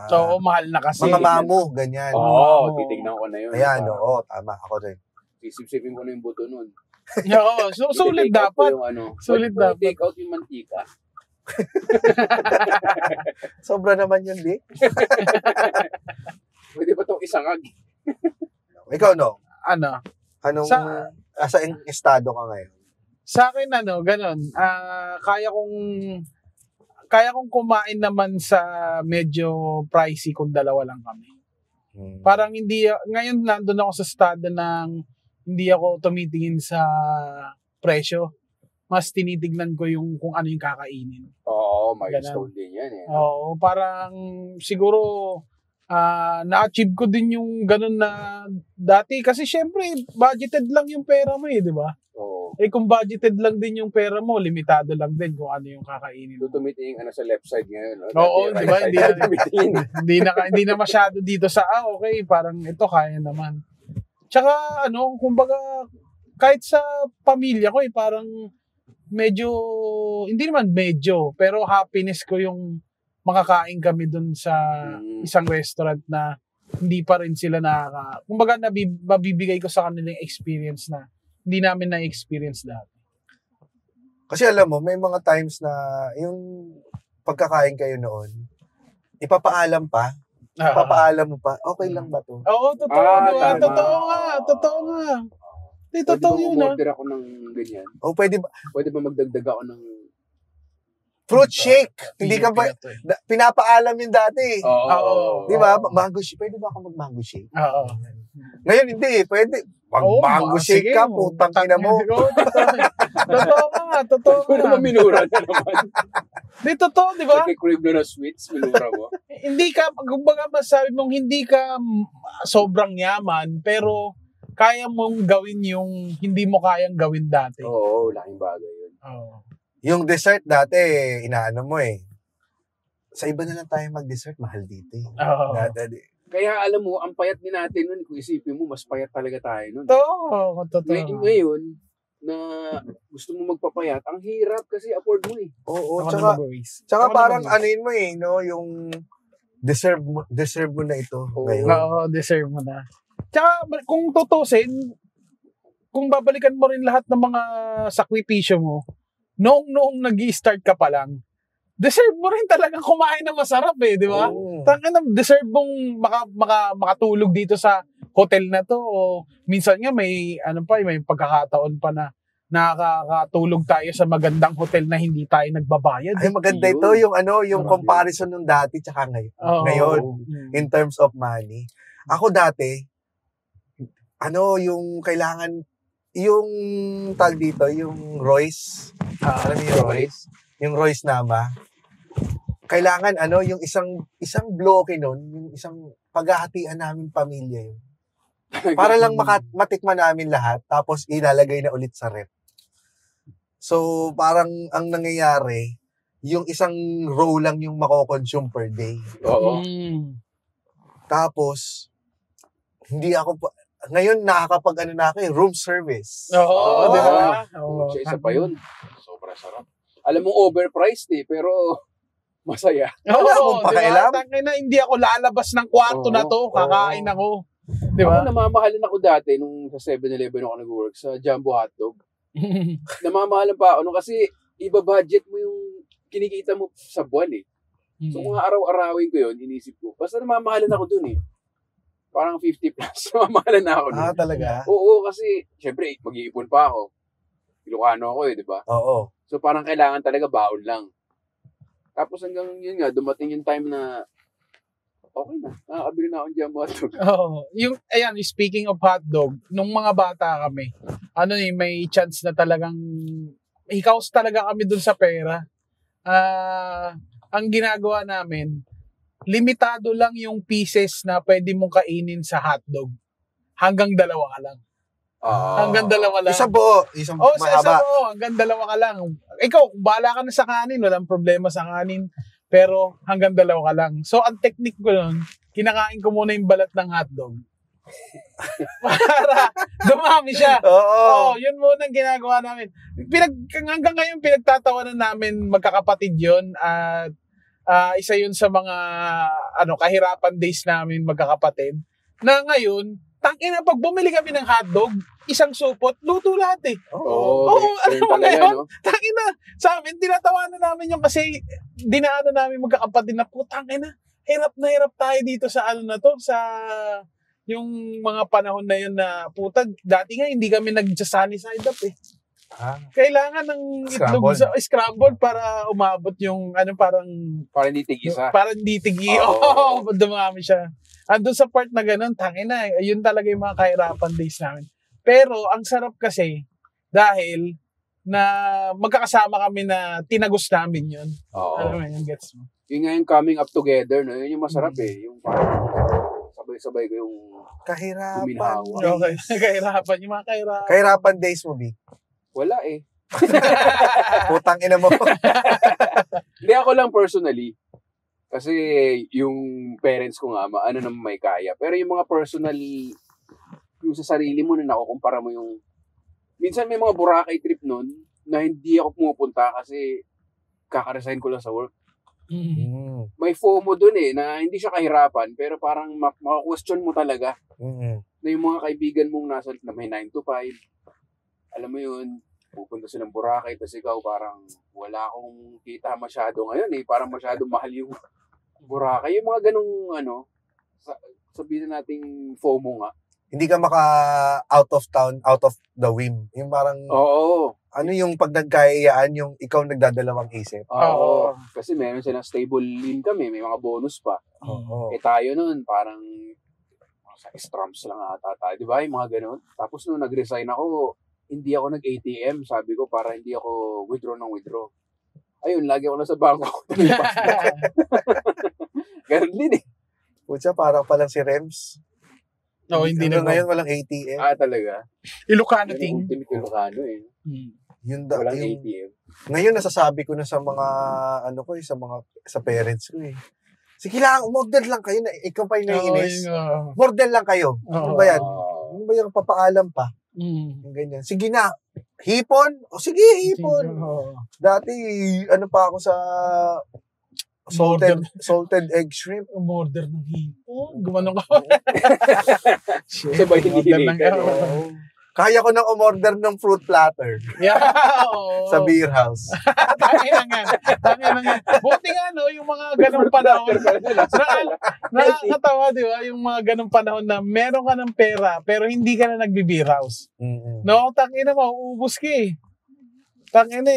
So, mahal na kasi. Mga mamo, ganyan. Oo, titignan ko na yun. Ayan, oo, tama. Ako rin. Sisipsipin ko na yung buto nun. Oo, so sulit dapat. Sulit dapat. Take out yung mantika. Sobra naman yun, Di. Pwede ba itong isangag? Ikaw, no? Anong, sa estado ka ngayon? Sa akin, ganun. Kaya kong kumain naman sa medyo pricey kung dalawa lang kami. Parang ngayon nandun ako sa estado ng hindi ako tumitingin sa presyo. Mas tinitignan ko yung kung ano yung kakainin. Oo, milestone din yan eh. Oo, parang siguro na-achieve ko din yung ganun na dati. Kasi syempre, budgeted lang yung pera mo di ba? Oo. Kung budgeted lang din yung pera mo, limitado lang din kung ano yung kakainin mo. Tumitingin sa left side ngayon. No? Oo, di ba? Hindi na masyado dito sa, okay, parang ito kaya naman. Tsaka, kumbaga, kahit sa pamilya ko, parang medyo, hindi naman medyo, pero happiness ko yung makakain kami dun sa isang restaurant na hindi pa rin sila kumbaga mabibigay ko sa kanila yung experience na hindi namin na-experience dati. Kasi alam mo, may mga times na yung pagkakain kayo noon, ipapaalam mo pa, okay lang ba to? Oo, totoo. Tama. Totoo nga. Di, totoo yun, order ako ng ganyan? O pwede ba magdagdag ako ng fruit shake? Hindi ka ba, pinapaalam yun dati. Oo. Di ba? Mango shake. Pwede ba ako mag-mango shake? Oo. Ngayon, hindi. Pwede. Mag-mango shake ka, putang ina mo. Totoo nga. Ano minura na naman? Di, totoo, di ba? Nagkikrib na sweets, minura mo. Hindi ka, kumbaga masabi mong hindi ka sobrang yaman, pero kaya mong gawin yung hindi mo kayang gawin dati. Oo, laking bagay yun. Oo. Yung dessert dati, inaano mo eh. Sa iba na lang tayo mag-dessert, mahal dito eh. Oo. Kaya alam mo, ang payat din natin nun, kung isipin mo, mas payat talaga tayo nun. Totoo. Ngayon, na gusto mo magpapayat, ang hirap kasi afford mo eh. Oo, Ako tsaka na parang mag-waste. anuin mo eh, no? Yung deserve mo na ito ngayon. Oo, deserve mo na. Tsaka kung tutusin, kung babalikan mo rin lahat ng mga sakripisyo mo, noong nag-i-start ka pa lang, deserve mo rin talagang kumain na masarap eh, di ba? Oo. Tangina, deserve mong makatulog dito sa hotel na to o minsan nga may pagkakataon pa na nakakatulog tayo sa magandang hotel na hindi tayo nagbabayad. Ay, maganda ito yung comparison nung dati tsaka ngayon. Ngayon, in terms of money. Ako dati, yung kailangan, yung tag dito, yung Royce. Alam mo yung Royce? Yung Royce Nama. Kailangan, yung isang bloke nun, yung isang paghahatian namin pamilya yun. Para lang matikman namin lahat, tapos ilalagay na ulit sa rep. So, parang ang nangyayari, yung isang row lang yung mako-consume per day. Oo. Tapos, ngayon nakakapag room service. Oo, di ba? Isa pa yun. Sobrang sarap. Alam mo, overpriced eh, pero masaya. Wala akong pakialam. Tangina, hindi ako lalabas ng kwarto na to, kakain ako. Di ba? Ako namamahalan ako dati nung sa 7-Eleven ako nag-work sa Jumbo Hotdog. Namamahalan pa ako kasi iba-budget mo yung kinikita mo sa buwan eh. So kung araw-arawin ko yun, inisip ko. Basta namamahalan ako dun eh. Parang 50 plus. Namamahalan na ako dun. Talaga? Oo, kasi syempre mag-iipon pa ako. Ilocano ako eh, di ba? Oo. So parang kailangan talaga baon lang. Tapos hanggang yun nga, dumating yung time na okay na. Nakakabili na akong Jumbo Hotdog. Speaking of hotdog, nung mga bata kami, may chance na talagang hikaos talaga kami dun sa pera. Ang ginagawa namin, limitado lang yung pieces na pwede mong kainin sa hotdog. Hanggang 2 ka lang. Hanggang 2 lang. Isa po. Isang mahaba. Hanggang 2 ka lang. Ikaw, bahala ka na sa kanin. Walang problema sa kanin. Pero hanggang 2 ka lang. So, ang technique ko nun, kinakain ko muna yung balat ng hotdog. Para dumami siya. Oo. Yun muna ang ginagawa namin. Hanggang ngayon, pinagtatawanan namin magkakapatid yun. At isa yun sa mga kahirapan days namin magkakapatid. Na ngayon, tangina, pag bumili kami ng hotdog, isang supot, luto lahat eh. Alam mo ngayon, tangina, sa amin, tinatawanan namin yung kasi dinaanan namin magkakapatid na tangina, hirap na hirap tayo dito sa sa yung mga panahon na yun na dati nga hindi kami nag-sunny side up eh. Kailangan ng itlog scrambled para umabot yung parang hindi tig-isa. Parang hindi tigi. Dumami siya. Andun sa part na ganun, tangina, yun talaga yung mga kahirapan days namin. Pero ang sarap kasi dahil na magkakasama kami na tinagos namin yun. Alam mo yun, gets mo? Yun nga yung coming up together, no? Yun yung masarap eh. Yung parang sabay-sabay ko yung kahirapan. Kahirapan, yung mga kahirapan. Kahirapan days mo, Vic? Wala eh. Putang ina mo. Hindi, ako lang personally. Kasi yung parents ko nga, naman may kaya. Pero yung mga personal, yung sa sarili mo na nakukumpara mo yung... Minsan may mga Boracay trip nun na hindi ako pumupunta kasi kaka-resign ko lang sa work. may FOMO dun na hindi siya kahirapan, pero parang maka-question mo talaga na yung mga kaibigan mong nasa na may 9 to 5, alam mo yun, pupunta silang Boracay, tapos ikaw parang wala akong kita masyado ngayon parang masyado mahal yung Boracay. Yung mga ganong sabihin na nating FOMO nga. Hindi ka maka out of town, out of the whim. Yung parang, ano yung pag nagkayaan, yung ikaw nagdadalawang isip. Oo. Kasi meron silang stable income may mga bonus pa. Tayo nun, parang sa strums lang ata tayo. Di ba? Yung mga ganon. Tapos nung nag-resign ako, hindi ako nag-ATM. Sabi ko, para hindi ako withdraw. Ayun, lagi ako nasa bangko. Ganon din Pucha, parang palang si Rems. No, hindi na. Ngayon walang ATM. Talaga? Ilocano ting. Ultimate Ilocano Walang ATM. Ngayon nasasabi ko na sa mga sa parents ko Sige lang, umorder lang kayo na ikaw pa yung naiinis. Order lang kayo. Ano ba yan? Ano ba yung papaalam pa? Ganyan. Sige na. Hipon? O sige, hipon. Dati, pa ako sa salted egg shrimp. Umorder ng hipon. Gumanong ka. Sabay hindi Kaya ko nang umorder ng fruit platter. Sa beer house. Tangin na nga. Buti nga, yung mga ganong panahon. Nakakatawa, di ba? Yung mga ganong panahon na meron ka ng pera, pero hindi ka na nagbe-beer house. No, tangin na, mauubos ka Tangin na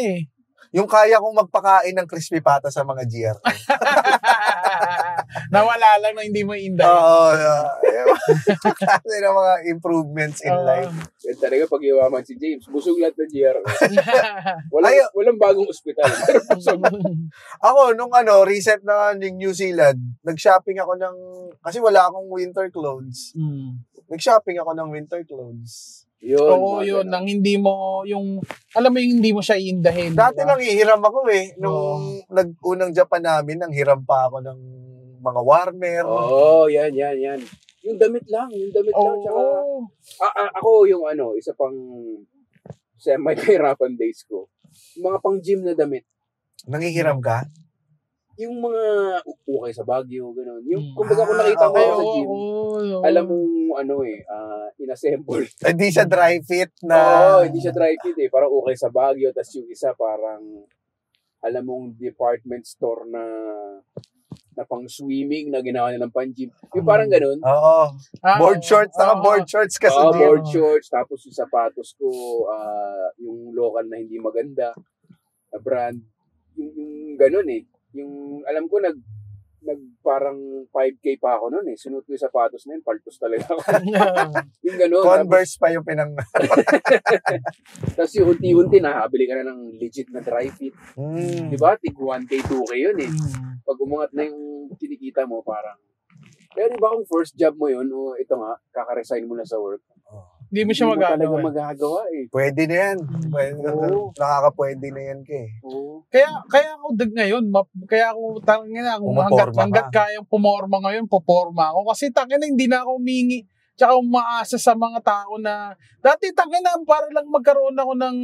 Yung kaya kong magpakain ng crispy pata sa mga GR. Nawala lang na hindi mo inday. Kasi na mga improvements in life. Yan talaga pag iwaman si James, busog lahat ng GR. Walang bagong ospital. Ako, nung recent na ng New Zealand, nag-shopping ako kasi wala akong winter clothes. Nag-shopping ako ng winter clothes. Yun. Nang hindi mo, alam mo yung hindi mo siya iindahin. Dati lang hiram ako nung nag-unang Japan namin, nang hiram pa ako ng mga warmer. Yan. Yung damit lang. Tsaka, ako yung isa pang semi-kahirapan days ko. Mga pang gym na damit. Nangihiram ka? Yung mga ukay sa Baguio, gano'n. Yung kumbaga kung nakita ko sa gym, alam mong inassemble. Hindi siya dry fit hindi siya dry fit Parang ukay sa Baguio, tas yung isa parang alam mong department store na pang swimming na ginawa nilang pang gym. Yung parang gano'n. Board shorts, board shorts ka sa gym. Board shorts, tapos yung sapatos ko, yung local na hindi maganda, na brand. Yung gano'n Yung, alam ko, parang 5K pa ako noon Sunod ko yung sapatos na yun, paltos talaga ako. Yung gano'n. Converse pa yung Tapos yung unti-unti, nakabili ka na ng legit na dry fit. Diba? Tig 1K, 2K yun Pag umangat na yung kinikita mo, parang, kaya diba kung first job mo yun, o ito nga, kaka-resign mo na sa work, hindi mo siya magagawa. magagawa Pwede na yan. Nakakapwede na yan Kaya ako ngayon, kaya ako hanggat kayang pumorma ngayon, puporma ako. Kasi hindi na ako humingi. Tsaka umaasa sa mga tao na, dati para lang magkaroon ako ng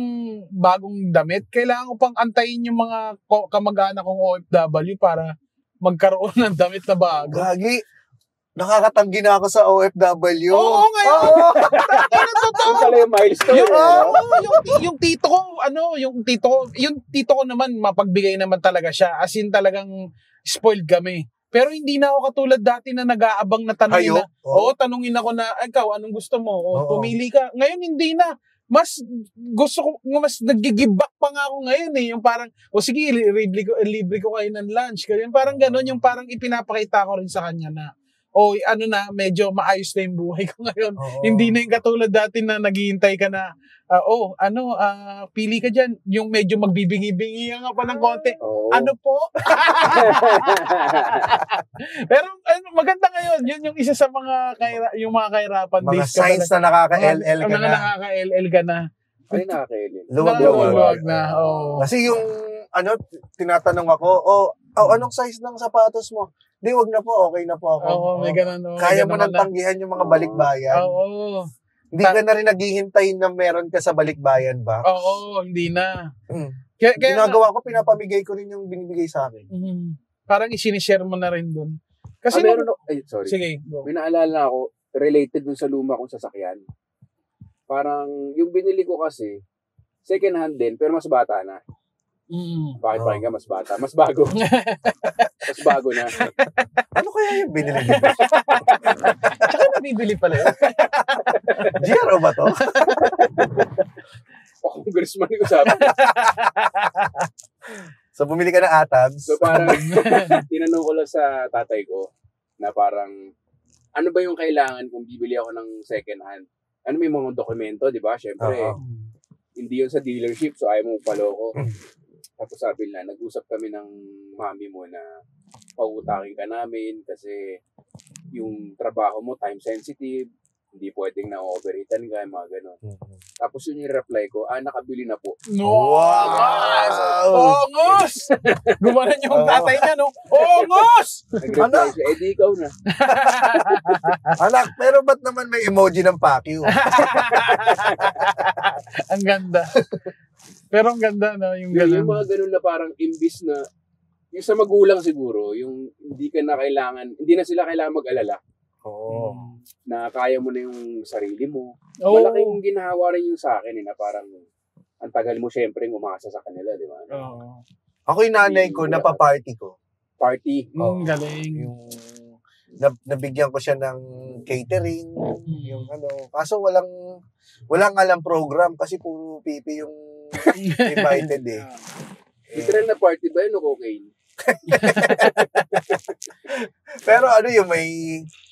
bagong damit, kailangan ko pang antayin yung mga kamag-anak kong OFW para magkaroon ng damit na bago. Gagi. Nakakatanggi na ako sa OFW. Oo, ngayon. Yung pala yung milestone. Yung tito ko, yung tito ko naman, mapagbigay naman talaga siya. As in talagang spoiled kami. Pero hindi na ako katulad dati na nag-aabang na tanongin na. Tanungin ako na, ikaw, anong gusto mo? Pumili ka. Ngayon, hindi na. Mas gusto ko, mas nag-give back pa nga ako ngayon Yung parang, sige, libre ko kayo ng lunch. Parang gano'n, yung parang ipinapakita ko rin sa kanya na, medyo maayos na yung buhay ko ngayon. Hindi na yung katulad dati na naghihintay ka na, pili ka dyan. Yung medyo magbibingi-bingi nga pa ng konti. Ano po? Pero maganda ngayon. Yun yung isa sa mga kahirapan. Mga signs na nakaka-LL ka na. Mga nakaka-LL ka na. Ay, nakaka-LL. Luwag na. Kasi yung, tinatanong ako, anong size ng sapatos mo? Hindi, wag na po, okay na po ako. May ganun. Kaya mo nang tanggihan yung mga balikbayan. Hindi ka na rin naghihintay na meron ka sa balikbayan ba? Hindi na. Ginagawa ko, pinapamigay ko rin yung binibigay sa akin. Parang isinishare mo na rin dun. Kasi sorry. Sige, go. May naalala ako, related dun sa luma kong sasakyan. Parang, yung binili ko kasi, second hand din, pero mas bata na. Bakit pakinggan mas bata? Mas bago. Mas bago na. Ano kaya yung binili mo? Tsaka nabibili pala yun. GRO ba to? O congressman yung usapan. So, bumili ka ng Atabs. So, parang, tinanong ko lang sa tatay ko, na parang, ano ba yung kailangan kung bibili ako ng second hand? Ano may mga dokumento, di ba? Siyempre, hindi yun sa dealership, so ayaw mong paloko. Tapos sabi nila, nag-usap kami ng mami mo na pautakin ka namin kasi yung trabaho mo time sensitive, hindi pwedeng na-overheatan ka, mga gano'n. Tapos yun yung reply ko, nakabili na po. Wow! Ongos! Gumanan yung tatay niya, no? Ongos! Nag-reply siya, di ikaw na. Anak, pero ba't naman may emoji ng pakyo? Ang ganda. Pero ang ganda, no? Yung ganun. Yung mga ganun na parang imbis na, yung sa magulang siguro, yung hindi na sila kailangan mag-alala. Oo. Na kaya mo na yung sarili mo. Oo. Malaking ginawa rin yung sa akin, na parang, ang tagal mo syempre umasa sa kanila, di ba? Oo. Ako yung nanay ko, napaparty ko. Party. Galing. Yung nabigyan ko siya ng catering, yung kaso walang alam program kasi puro pipi yung invited eh. Literal na party ba yun o cocaine? Pero yung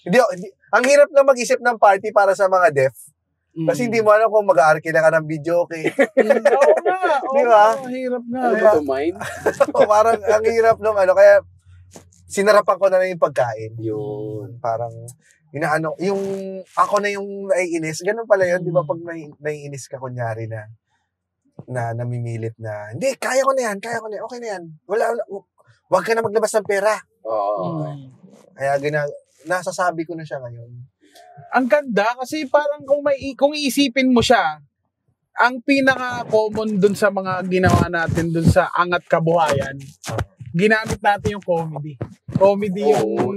hindi, ang hirap na mag-isip ng party para sa mga deaf. Kasi hindi mo alam kung mag-aarkila ka ng video, okay? Oo nga. Di ba? Hirap nga. Ano ba ito, mime? Parang ang hirap nung kaya sinarapan ko na lang yung pagkain. Yun. Parang, yung ako na yung naiinis. Ganun pala yun, di ba? Pag naiinis ka, kunyari na namimilit na, hindi, kaya ko na yan, okay na yan. Wag ka na maglabas ng pera. Oo. Kaya nasasabi ko na siya ngayon. Ang ganda kasi parang kung iisipin mo siya, ang pinaka-common dun sa mga ginawa natin dun sa Angat Kabuhayan, ginamit natin yung comedy. Comedy yung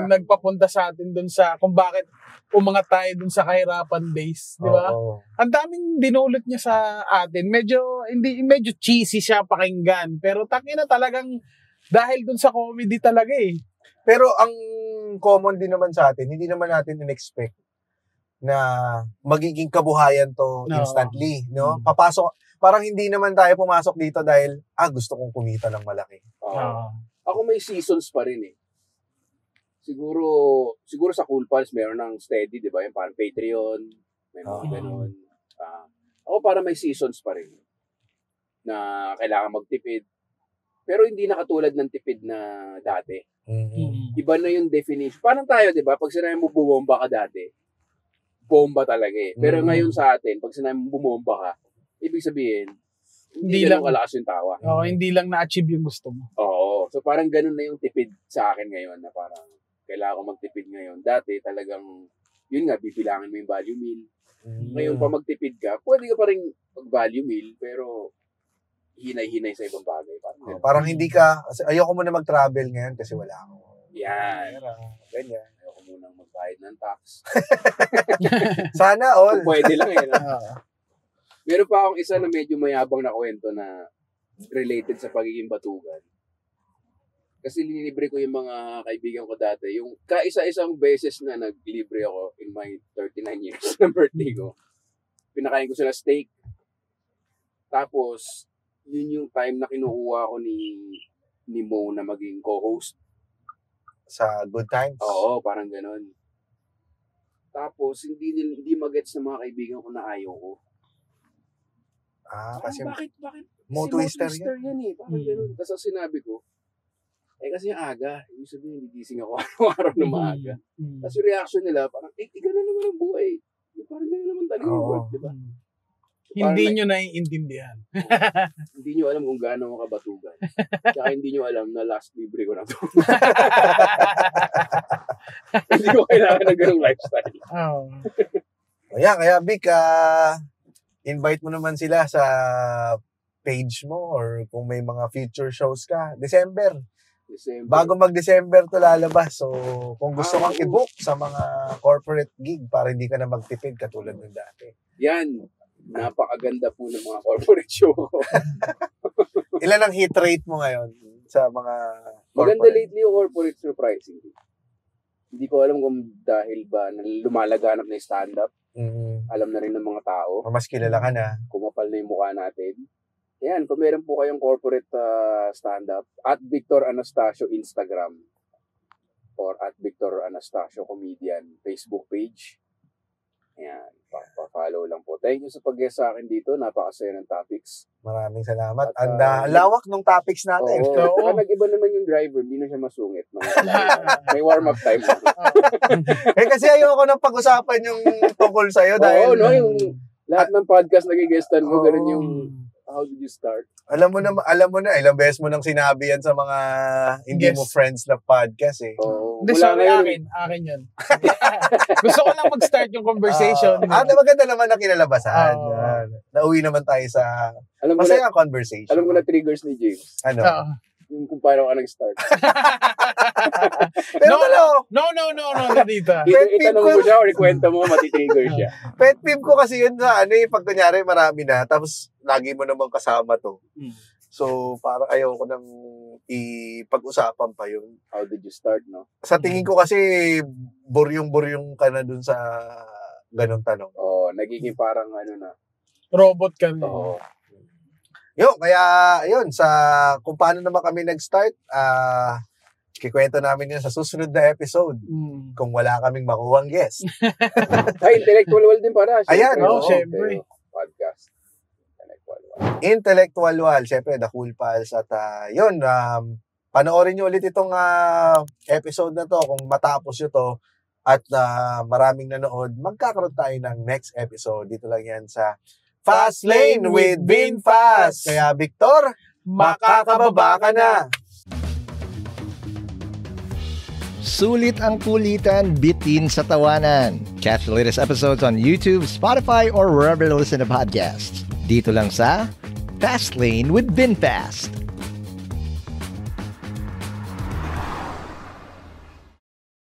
nagpapunta sa atin dun sa kung bakit umangat tayo dun sa kahirapan days, di ba? Ang daming dinulot niya sa atin. Medyo cheesy siya pakinggan, pero tangina talagang dahil dun sa comedy talaga eh. Pero ang common din naman sa atin, hindi naman natin in-expect na magiging kabuhayan to instantly, no? Parang hindi naman tayo pumasok dito dahil gusto kong kumita ng malaki. Ako may seasons pa rin eh. Siguro sa Cool Pals meron ng steady, di ba? Yung parang Patreon, may mga ganun. Ako parang may seasons pa rin na kailangan magtipid. Pero hindi na katulad ng tipid na dati. Iba na yung definition. Parang tayo, di ba? Pag sinabi mo bumomba ka dati, bomba talaga eh. Pero ngayon sa atin, pag sinabi mo bumomba ka, ibig sabihin, hindi lang kalakas yung tawa. Oo, hindi lang na-achieve yung gusto mo. Oo. So parang ganun na yung tipid sa akin ngayon na parang kailangan ko magtipid ngayon. Dati talagang, yun nga, bibilangin mo yung value meal. Ngayon pa magtipid ka, pwede ka pa rin mag-value meal, pero hinay-hinay sa ibang bagay. Parang hindi ka, ayoko muna mag-travel ngayon kasi wala ako. Yan. Ganyan. Ayoko munang magbayad ng tax. Sana all. Pwede lang eh. Meron pa akong isa na medyo mayabang na kwento na related sa pagiging batugan. Kasi linilibre ko yung mga kaibigan ko dati. Yung kaisa-isang beses na naglibre ako in my 39 years ng birthday ko. Pinakain ko sila steak. Tapos, yun yung time na kinukuha ko ni Mo na maging co-host. Sa Good Times? Oo, parang ganun. Tapos, hindi magets ng mga kaibigan ko na ayaw ko. Kasi bakit? Mo Twister yan eh. Parang ganun. Tapos sinabi ko, kasi aga. Ibig sabihin, gigising ako araw-araw na maaga. Tapos yung reaction nila, parang, gano'n naman ang buhay. Parang gano'n naman talaga yung work, di ba? Hindi nyo naiintindihan. Hindi nyo alam kung gaano mo kabatugan. Tsaka hindi nyo alam na last libre ko na to. Hindi ko kailangan ng ganung lifestyle. Ayan, kaya Vic, invite mo naman sila sa page mo or kung may mga future shows ka. December. December. Bago mag-December to lalabas. So, kung gusto kang i-book sa mga corporate gig para hindi ka na magtipid katulad ng dati. Yan. Napakaganda po ng mga corporate show. Ilan ang hit rate mo ngayon sa mga Maganda corporate? lately yung corporate surprisingly. Hindi ko alam kung dahil ba lumalaganap na yung stand-up. Alam na rin ng mga tao. O mas kilala ka na. Kumapal na yung mukha natin. Yan, kung meron po kayong corporate stand-up, at Victor Anastasio Instagram or at Victor Anastasio Comedian Facebook page. Yan, pa-follow lang po. Thank you sa pag-guest sa akin dito. Napakasaya ng topics. Maraming salamat. At, Ang lawak ng topics natin. Oo. Nag-iba naman yung driver. Hindi na siya masungit. May warm-up time. Kasi ayoko nang pag-usapan yung tungkol sa'yo dahil... Oo, no, yung lahat ng podcast nag-guestan mo, ganun yung how did you start? Alam mo na, ilang beses mo nang sinabi yan sa mga hindi mo friends na podcast eh. Hindi, sorry, akin yun. Gusto ko lang mag-start yung conversation. Maganda naman na kinalabasan. Nauwi naman tayo sa masayang conversation. Alam ko na triggers ni James. Ano? Yung kung paano ka nag-start. Pero no, dito. Itanong mo siya or ikwento mo, matitrigger siya. Pet peeve ko kasi yun sa pag kunyari marami na, tapos lagi mo namang kasama to. So, parang ayoko nang ipag-usapan pa yun. How did you start, no? Sa tingin ko kasi, buryong-buryong ka na dun sa ganong tanong. Oo, nagiging parang Robot ka na. Oo. Kaya kung paano naman kami nag-start, kikwento namin yun sa susunod na episode. Kung wala kaming makuhang guest. Ay, intellectual wall din para. Ayan, syempre. Podcast. Intellectual wall. Syempre, The Cool Pals. At panoorin nyo ulit itong episode na to. Kung matapos nyo to at maraming nanood, magkakaroon tayo ng next episode. Dito lang yan sa Fast Lane with VinFast. Kaya Victor, makakababa ka na. Sulit ang kulitan, bitin sa tawanan. Catch the latest episodes on YouTube, Spotify, or wherever you listen to podcasts. Dito lang sa Fast Lane with VinFast.